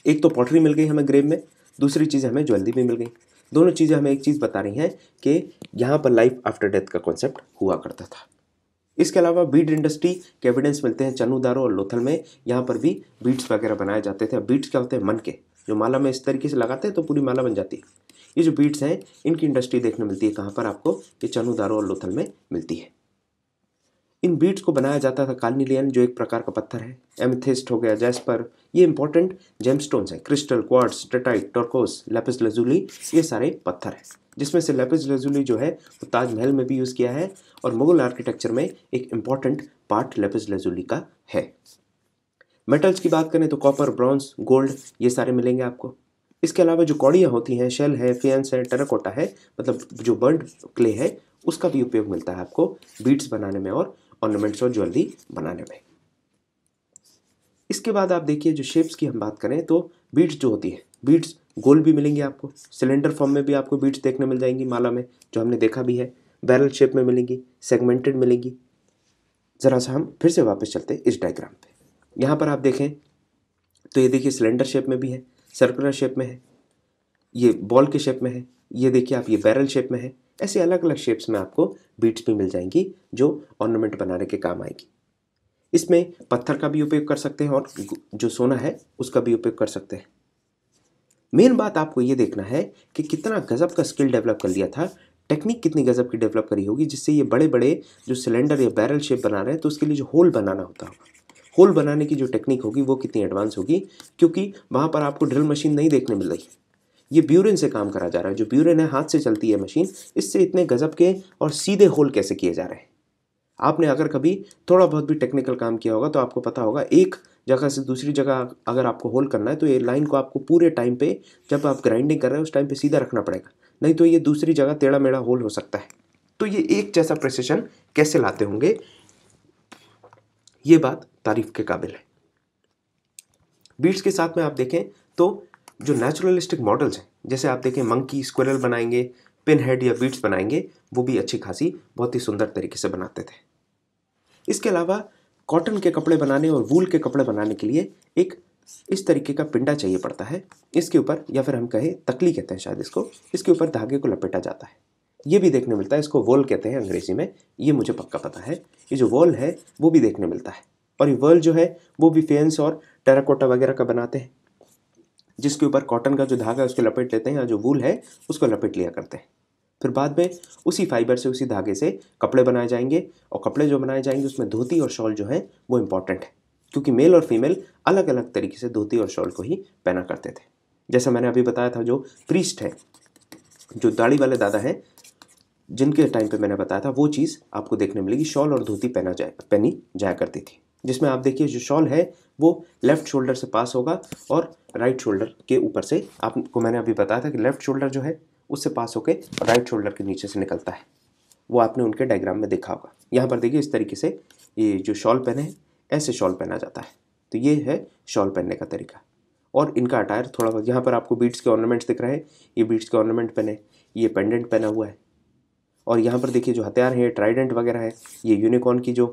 S1: एक तो पॉटरी मिल गई हमें ग्रेव में, दूसरी चीज़ हमें ज्वेलरी भी मिल गई। दोनों चीज़ें हमें एक चीज़ बता रही हैं कि यहाँ पर लाइफ आफ्टर डेथ का कॉन्सेप्ट हुआ करता था। इसके अलावा बीड इंडस्ट्री के एविडेंस मिलते हैं चन्नूदारो और लोथल में। यहाँ पर भी बीड्स वगैरह बनाए जाते थे। बीड्स क्या होते हैं? मन के, जो माला में इस तरीके से लगाते हैं तो पूरी माला बन जाती है। ये जो बीड्स हैं इनकी इंडस्ट्री देखने मिलती है कहाँ पर आपको? ये चन्नूदारो और लोथल में मिलती है। इन बीड्स को बनाया जाता था कार्निलियन जो एक प्रकार का पत्थर है, एमेथिस्ट हो गया, जैस्पर, ये इंपॉर्टेंट जेमस्टोन्स हैं। Crystal, quartz, steatite, turquoise, lapis lazuli, ये सारे पत्थर हैं। जिसमें से लैपिस लजुली जो है वो ताजमहल में भी यूज़ किया है और मुगल आर्किटेक्चर में एक इम्पॉर्टेंट पार्ट लैपिस लजुली का है। मेटल्स की बात करें तो कॉपर, ब्रॉन्ज, गोल्ड, ये सारे मिलेंगे आपको। इसके अलावा जो कौड़ियाँ होती हैं, शेल है, फियंस है, टेराकोटा है, मतलब जो बर्न्ड क्ले है, उसका भी उपयोग मिलता है आपको बीड्स बनाने में और ऑर्नामेंट्स और ज्वेलरी बनाने में। इसके बाद आप देखिए जो शेप्स की हम बात करें तो बीड्स जो होती है, बीड्स गोल भी मिलेंगी आपको, सिलेंडर फॉर्म में भी आपको बीड्स देखने मिल जाएंगी माला में, जो हमने देखा भी है, बैरल शेप में मिलेंगी, सेगमेंटेड मिलेंगी। ज़रा सा हम फिर से वापस चलते हैं इस डायग्राम पे। यहाँ पर आप देखें तो ये देखिए सिलेंडर शेप में भी है, सर्कुलर शेप में है, ये बॉल के शेप में है, ये देखिए आप ये बैरल शेप में है। ऐसे अलग अलग शेप्स में आपको बीड्स भी मिल जाएंगी जो ऑर्नामेंट बनाने के काम आएगी। इसमें पत्थर का भी उपयोग कर सकते हैं और जो सोना है उसका भी उपयोग कर सकते हैं। मेन बात आपको ये देखना है कि कितना गजब का स्किल डेवलप कर लिया था, टेक्निक कितनी गजब की डेवलप करी होगी जिससे ये बड़े बड़े जो सिलेंडर या बैरल शेप बना रहे हैं तो उसके लिए जो होल बनाना होता होगा, होल बनाने की जो टेक्निक होगी वो कितनी एडवांस होगी, क्योंकि वहाँ पर आपको ड्रिल मशीन नहीं देखने मिल रही। ये ब्यूरेन से काम करा जा रहा है। जो ब्यूरेन है हाथ से चलती है मशीन, इससे इतने गजब के और सीधे होल कैसे किए जा रहे हैं। आपने अगर कभी थोड़ा बहुत भी टेक्निकल काम किया होगा तो आपको पता होगा एक जगह से दूसरी जगह अगर आपको होल करना है तो ये लाइन को आपको पूरे टाइम पे, जब आप ग्राइंडिंग कर रहे हैं उस टाइम पे सीधा रखना पड़ेगा, नहीं तो ये दूसरी जगह टेढ़ा मेढ़ा होल हो सकता है। तो ये एक जैसा प्रिसिशन कैसे लाते होंगे, ये बात तारीफ के काबिल है। बीड्स के साथ में आप देखें तो जो नेचुरलिस्टिक मॉडल्स हैं, जैसे आप देखें मंकी, स्क्विरल बनाएंगे, पिन हेड या बीड्स बनाएंगे, वो भी अच्छी खासी बहुत ही सुंदर तरीके से बनाते थे। इसके अलावा कॉटन के कपड़े बनाने और वूल के कपड़े बनाने के लिए एक इस तरीके का पिंडा चाहिए पड़ता है। इसके ऊपर, या फिर हम कहें तकली कहते हैं शायद इसको, इसके ऊपर धागे को लपेटा जाता है। ये भी देखने मिलता है, इसको वॉल कहते हैं अंग्रेजी में, ये मुझे पक्का पता है। ये जो वॉल है वो भी देखने मिलता है और ये वॉल जो है वो भी फेंस और टेराकोटा वगैरह का बनाते हैं, जिसके ऊपर कॉटन का जो धागा है उसको लपेट लेते हैं या जो वूल है उसको लपेट लिया करते हैं। फिर बाद में उसी फाइबर से, उसी धागे से कपड़े बनाए जाएंगे और कपड़े जो बनाए जाएंगे उसमें धोती और शॉल जो है वो इम्पॉर्टेंट है। क्योंकि मेल और फीमेल अलग अलग तरीके से धोती और शॉल को ही पहना करते थे। जैसा मैंने अभी बताया था, जो प्रीस्ट है, जो दाढ़ी वाले दादा हैं, जिनके टाइम पे मैंने बताया था, वो चीज़ आपको देखने मिलेगी, शॉल और धोती पहनी जाया करती थी, जिसमें आप देखिए जो शॉल है वो लेफ्ट शोल्डर से पास होगा और राइट शोल्डर के ऊपर से, आपको मैंने अभी बताया था कि लेफ्ट शोल्डर जो है उससे पास होकर राइट शोल्डर के नीचे से निकलता है। वो आपने उनके डायग्राम में देखा होगा। यहाँ पर देखिए इस तरीके से ये जो शॉल पहने हैं, ऐसे शॉल पहना जाता है। तो ये है शॉल पहनने का तरीका। और इनका अटायर थोड़ा बहुत, यहाँ पर आपको बीड्स के ऑर्नामेंट्स दिख रहे हैं, ये बीड्स के ऑर्नामेंट पहने, ये पेंडेंट पहना हुआ है। और यहाँ पर देखिए जो हथियार है, ट्राइडेंट वगैरह है, ये यूनिकॉर्न की जो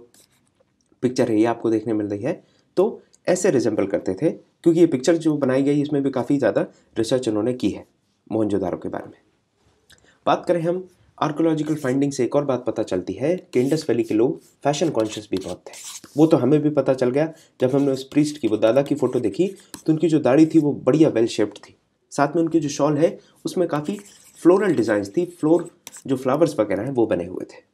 S1: पिक्चर है ये आपको देखने मिल रही है। तो ऐसे रिजेंबल करते थे, क्योंकि ये पिक्चर जो बनाई गई इसमें भी काफ़ी ज़्यादा रिसर्च उन्होंने की है मोहनजोदारो के बारे में। बात करें हम आर्कोलॉजिकल फाइंडिंग से, एक और बात पता चलती है कि इंडस वैली के लोग फैशन कॉन्शियस भी बहुत थे। वो तो हमें भी पता चल गया जब हमने उस प्रीस्ट की, वो दादा की फ़ोटो देखी, तो उनकी जो दाढ़ी थी वो बढ़िया वेल शेप्ड थी। साथ में उनकी जो शॉल है उसमें काफ़ी फ्लोरल डिज़ाइंस थी, जो फ्लावर्स वगैरह हैं वो बने हुए थे।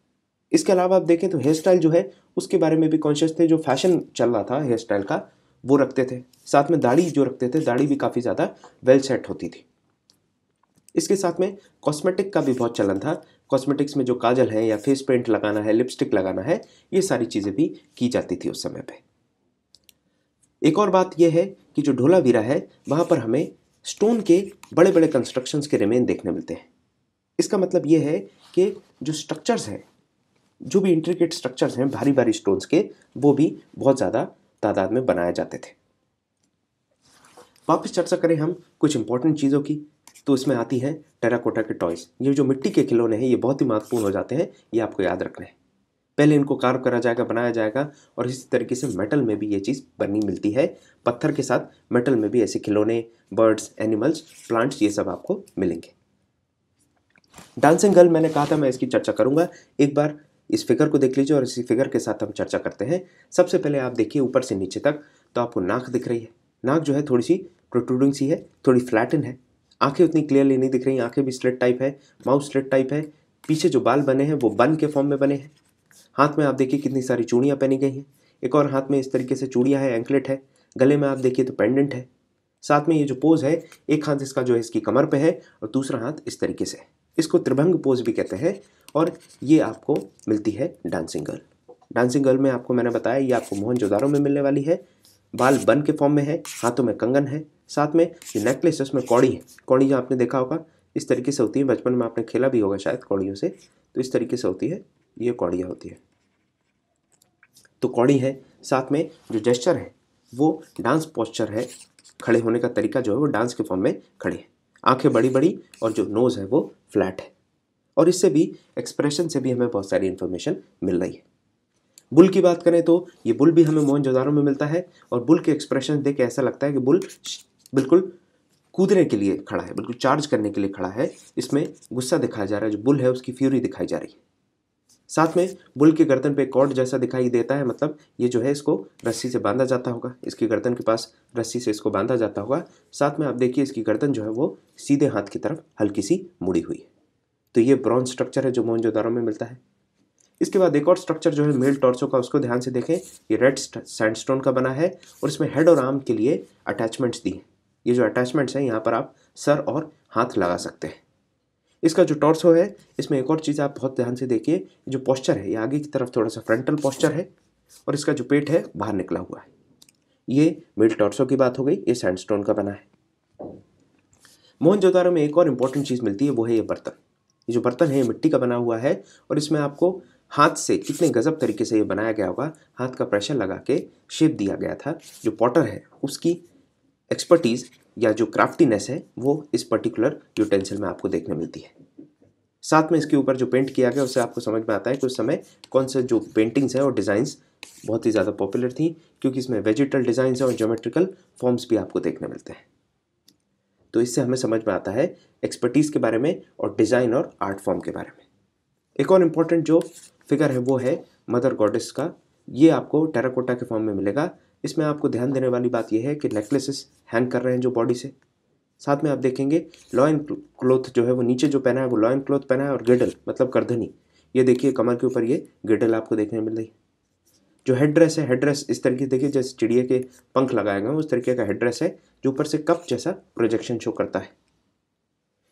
S1: इसके अलावा आप देखें तो हेयर स्टाइल जो है उसके बारे में भी कॉन्शियस थे, जो फैशन चल रहा था हेयर स्टाइल का वो रखते थे। साथ में दाढ़ी जो रखते थे, दाढ़ी भी काफ़ी ज़्यादा वेल सेट होती थी। इसके साथ में कॉस्मेटिक का भी बहुत चलन था। कॉस्मेटिक्स में जो काजल है या फेस पेंट लगाना है, लिपस्टिक लगाना है, ये सारी चीज़ें भी की जाती थी उस समय पे। एक और बात यह है कि जो ढोलावीरा है वहाँ पर हमें स्टोन के बड़े बड़े कंस्ट्रक्शंस के रिमेन देखने मिलते हैं। इसका मतलब ये है कि जो स्ट्रक्चर्स हैं, जो भी इंट्रिकेट स्ट्रक्चर्स हैं भारी भारी स्टोन्स के, वो भी बहुत ज़्यादा तादाद में बनाए जाते थे। वापस चर्चा करें हम कुछ इंपॉर्टेंट चीज़ों की, तो इसमें आती है टेराकोटा के टॉयज़। ये जो मिट्टी के खिलौने हैं ये बहुत ही महत्वपूर्ण हो जाते हैं, ये आपको याद रखना है। पहले इनको कार्व करा जाएगा, बनाया जाएगा, और इसी तरीके से मेटल में भी ये चीज़ बनी मिलती है। पत्थर के साथ मेटल में भी ऐसे खिलौने, बर्ड्स, एनिमल्स, प्लांट्स, ये सब आपको मिलेंगे। डांसिंग गर्ल मैंने कहा था मैं इसकी चर्चा करूंगा। एक बार इस फिगर को देख लीजिए और इसी फिगर के साथ हम चर्चा करते हैं। सबसे पहले आप देखिए ऊपर से नीचे तक, तो आपको नाक दिख रही है। नाक जो है थोड़ी सी प्रोट्रूडिंग सी है, थोड़ी फ्लैटन है। आंखें उतनी क्लियरली नहीं दिख रही, आंखें भी स्लिट टाइप है, माउथ स्लिट टाइप है। पीछे जो बाल बने हैं वो बन के फॉर्म में बने हैं। हाथ में आप देखिए कितनी सारी चूड़ियाँ पहनी गई हैं। एक और हाथ में इस तरीके से चूड़ियाँ हैं, एंकलेट है। गले में आप देखिए तो पेंडेंट है। साथ में ये जो पोज है, एक हाथ इसका जो है इसकी कमर पे है और दूसरा हाथ इस तरीके से है। इसको त्रिभंग पोज भी कहते हैं। और ये आपको मिलती है डांसिंग गर्ल। डांसिंग गर्ल में आपको मैंने बताया ये आपको मोहनजोदारो में मिलने वाली है। बाल बन के फॉर्म में है, हाथों में कंगन है, साथ में जो नेकलेस है उसमें कौड़ी है। कौड़ी जो आपने देखा होगा इस तरीके से होती है, बचपन में आपने खेला भी होगा शायद कौड़ियों से, तो इस तरीके से होती है, ये कौड़ियाँ होती है। तो कौड़ी है, साथ में जो जेस्चर है वो डांस पोस्चर है, खड़े होने का तरीका जो है वो डांस के फॉर्म में खड़े है। आंखें बड़ी बड़ी और जो नोज़ है वो फ्लैट है। और इससे भी, एक्सप्रेशन से भी हमें बहुत सारी इन्फॉर्मेशन मिल रही है। बुल की बात करें तो ये बुल भी हमें मोहनजोदारो में मिलता है। और बुल के एक्सप्रेशन देख के ऐसा लगता है कि बुल बिल्कुल कूदने के लिए खड़ा है, बिल्कुल चार्ज करने के लिए खड़ा है। इसमें गुस्सा दिखाया जा रहा है, जो बुल है उसकी फ्यूरी दिखाई जा रही है। साथ में बुल के गर्दन पे कॉर्ड जैसा दिखाई देता है, मतलब ये जो है इसको रस्सी से बांधा जाता होगा, इसकी गर्दन के पास रस्सी से इसको बांधा जाता होगा। साथ में आप देखिए इसकी गर्दन जो है वो सीधे हाथ की तरफ हल्की सी मुड़ी हुई है। तो ये ब्रॉन्ज स्ट्रक्चर है जो मोहनजोदारो में मिलता है। इसके बाद एक और स्ट्रक्चर जो है मेल टॉर्सो का, उसको ध्यान से देखें। ये रेड सैंडस्टोन का बना है और इसमें हेड और आर्म के लिए अटैचमेंट्स दी हैं। ये जो अटैचमेंट्स हैं यहाँ पर आप सर और हाथ लगा सकते हैं। इसका जो टॉर्सो है इसमें एक और चीज़ आप बहुत ध्यान से देखिए, जो पोस्चर है ये आगे की तरफ थोड़ा सा फ्रंटल पोस्चर है और इसका जो पेट है बाहर निकला हुआ है। ये मिल टॉर्सो की बात हो गई, ये सैंडस्टोन का बना है। मोहनजोदारो में एक और इम्पॉर्टेंट चीज़ मिलती है, वो है ये बर्तन। ये जो बर्तन है ये मिट्टी का बना हुआ है और इसमें आपको हाथ से कितने गजब तरीके से ये बनाया गया होगा, हाथ का प्रेशर लगा के शेप दिया गया था। जो पॉटर है उसकी एक्सपर्टीज़ या जो क्राफ्टीनेस है वो इस पर्टिकुलर यूटेंसिल में आपको देखने मिलती है। साथ में इसके ऊपर जो पेंट किया गया उससे आपको समझ में आता है कि उस समय कौन से जो पेंटिंग्स हैं और डिज़ाइंस बहुत ही ज़्यादा पॉपुलर थी, क्योंकि इसमें वेजिटल डिज़ाइंस और ज्योमेट्रिकल फॉर्म्स भी आपको देखने मिलते हैं। तो इससे हमें समझ में आता है एक्सपर्टीज़ के बारे में और डिज़ाइन और आर्ट फॉर्म के बारे में। एक और इम्पॉर्टेंट जो फिगर है वो है मदर गॉडेस का। ये आपको टेराकोटा के फॉर्म में मिलेगा। इसमें आपको ध्यान देने वाली बात यह है कि नेकलेसेस हैंग कर रहे हैं जो बॉडी से। साथ में आप देखेंगे लॉयन क्लॉथ जो है वो नीचे जो पहना है वो लॉयन क्लॉथ पहना है, और गिडल मतलब करधनी, ये देखिए कमर के ऊपर ये गिडल आपको देखने मिल रही है। जो हेड ड्रेस है, हेड ड्रेस इस तरीके देखिए जैसे चिड़िया के पंख लगाए गए उस तरीके का हेड ड्रेस है जो ऊपर से कप जैसा प्रोजेक्शन शो करता है।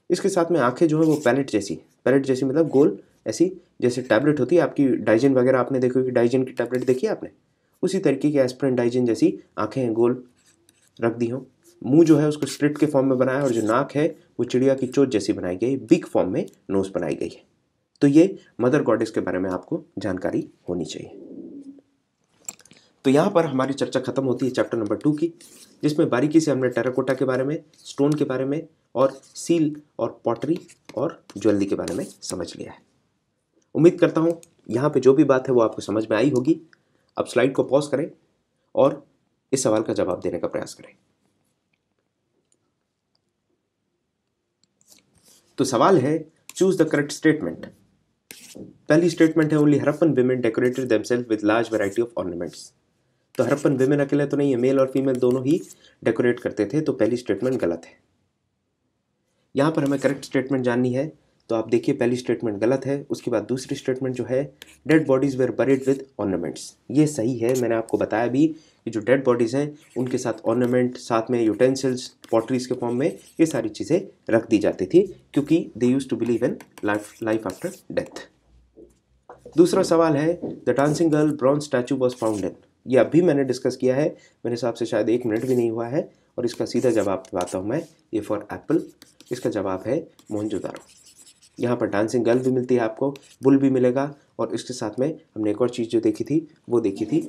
S1: इसके साथ में आंखें जो है वो पैलेट जैसी मतलब गोल ऐसी जैसे टैबलेट होती है आपकी, डाइजिन वगैरह आपने देखी होगी, डाइजिन की टैबलेट देखी है आपने, उसी तरीके की एस्पिरिन डाइजिन जैसी आंखें हैं, गोल रख दी हों। मुंह जो है उसको स्लिट के फॉर्म में बनाया और जो नाक है वो चिड़िया की चोंच जैसी बनाई गई, बिग फॉर्म में नोज बनाई गई है। तो ये मदर गॉडेस के बारे में आपको जानकारी होनी चाहिए। तो यहाँ पर हमारी चर्चा खत्म होती है चैप्टर नंबर 2 की, जिसमें बारीकी से हमने टेराकोटा के बारे में, स्टोन के बारे में और सील और पॉटरी और ज्वेलरी के बारे में समझ लिया है। उम्मीद करता हूँ यहाँ पे जो भी बात है वो आपको समझ में आई होगी। अब स्लाइड को पॉज करें और इस सवाल का जवाब देने का प्रयास करें। तो सवाल है, चूज द करेक्ट स्टेटमेंट। पहली स्टेटमेंट है, only Harappan women decorated themselves with large variety of ornaments. तो हरप्पन विमेन अकेले तो नहीं है, मेल और फीमेल दोनों ही डेकोरेट करते थे, तो पहली स्टेटमेंट गलत है। यहाँ पर हमें करेक्ट स्टेटमेंट जाननी है, तो आप देखिए पहली स्टेटमेंट गलत है। उसके बाद दूसरी स्टेटमेंट जो है, dead bodies were buried with ornaments, ये सही है। मैंने आपको बताया भी कि जो डेड बॉडीज़ हैं उनके साथ ऑर्नामेंट, साथ में यूटेंसिल्स, पॉटरीज के फॉर्म में ये सारी चीज़ें रख दी जाती थी, क्योंकि they used to believe in life after death. दूसरा सवाल है, the dancing girl bronze statue was found in. ये अभी मैंने डिस्कस किया है, मेरे हिसाब से शायद 1 मिनट भी नहीं हुआ है, और इसका सीधा जवाब बताता हूँ मैं, ये फॉर एप्पल। इसका जवाब है मोहनजोदारो। यहाँ पर डांसिंग गर्ल भी मिलती है आपको, बुल भी मिलेगा, और इसके साथ में हमने एक और चीज़ जो देखी थी वो देखी थी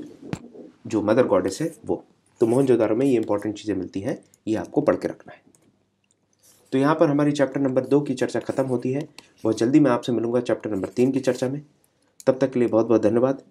S1: जो मदर गॉडेस है वो। तो मोहनजोदारो में ये इंपॉर्टेंट चीज़ें मिलती हैं, ये आपको पढ़ के रखना है। तो यहाँ पर हमारी चैप्टर नंबर 2 की चर्चा खत्म होती है। बहुत जल्दी मैं आपसे मिलूंगा चैप्टर नंबर 3 की चर्चा में। तब तक के लिए बहुत बहुत धन्यवाद।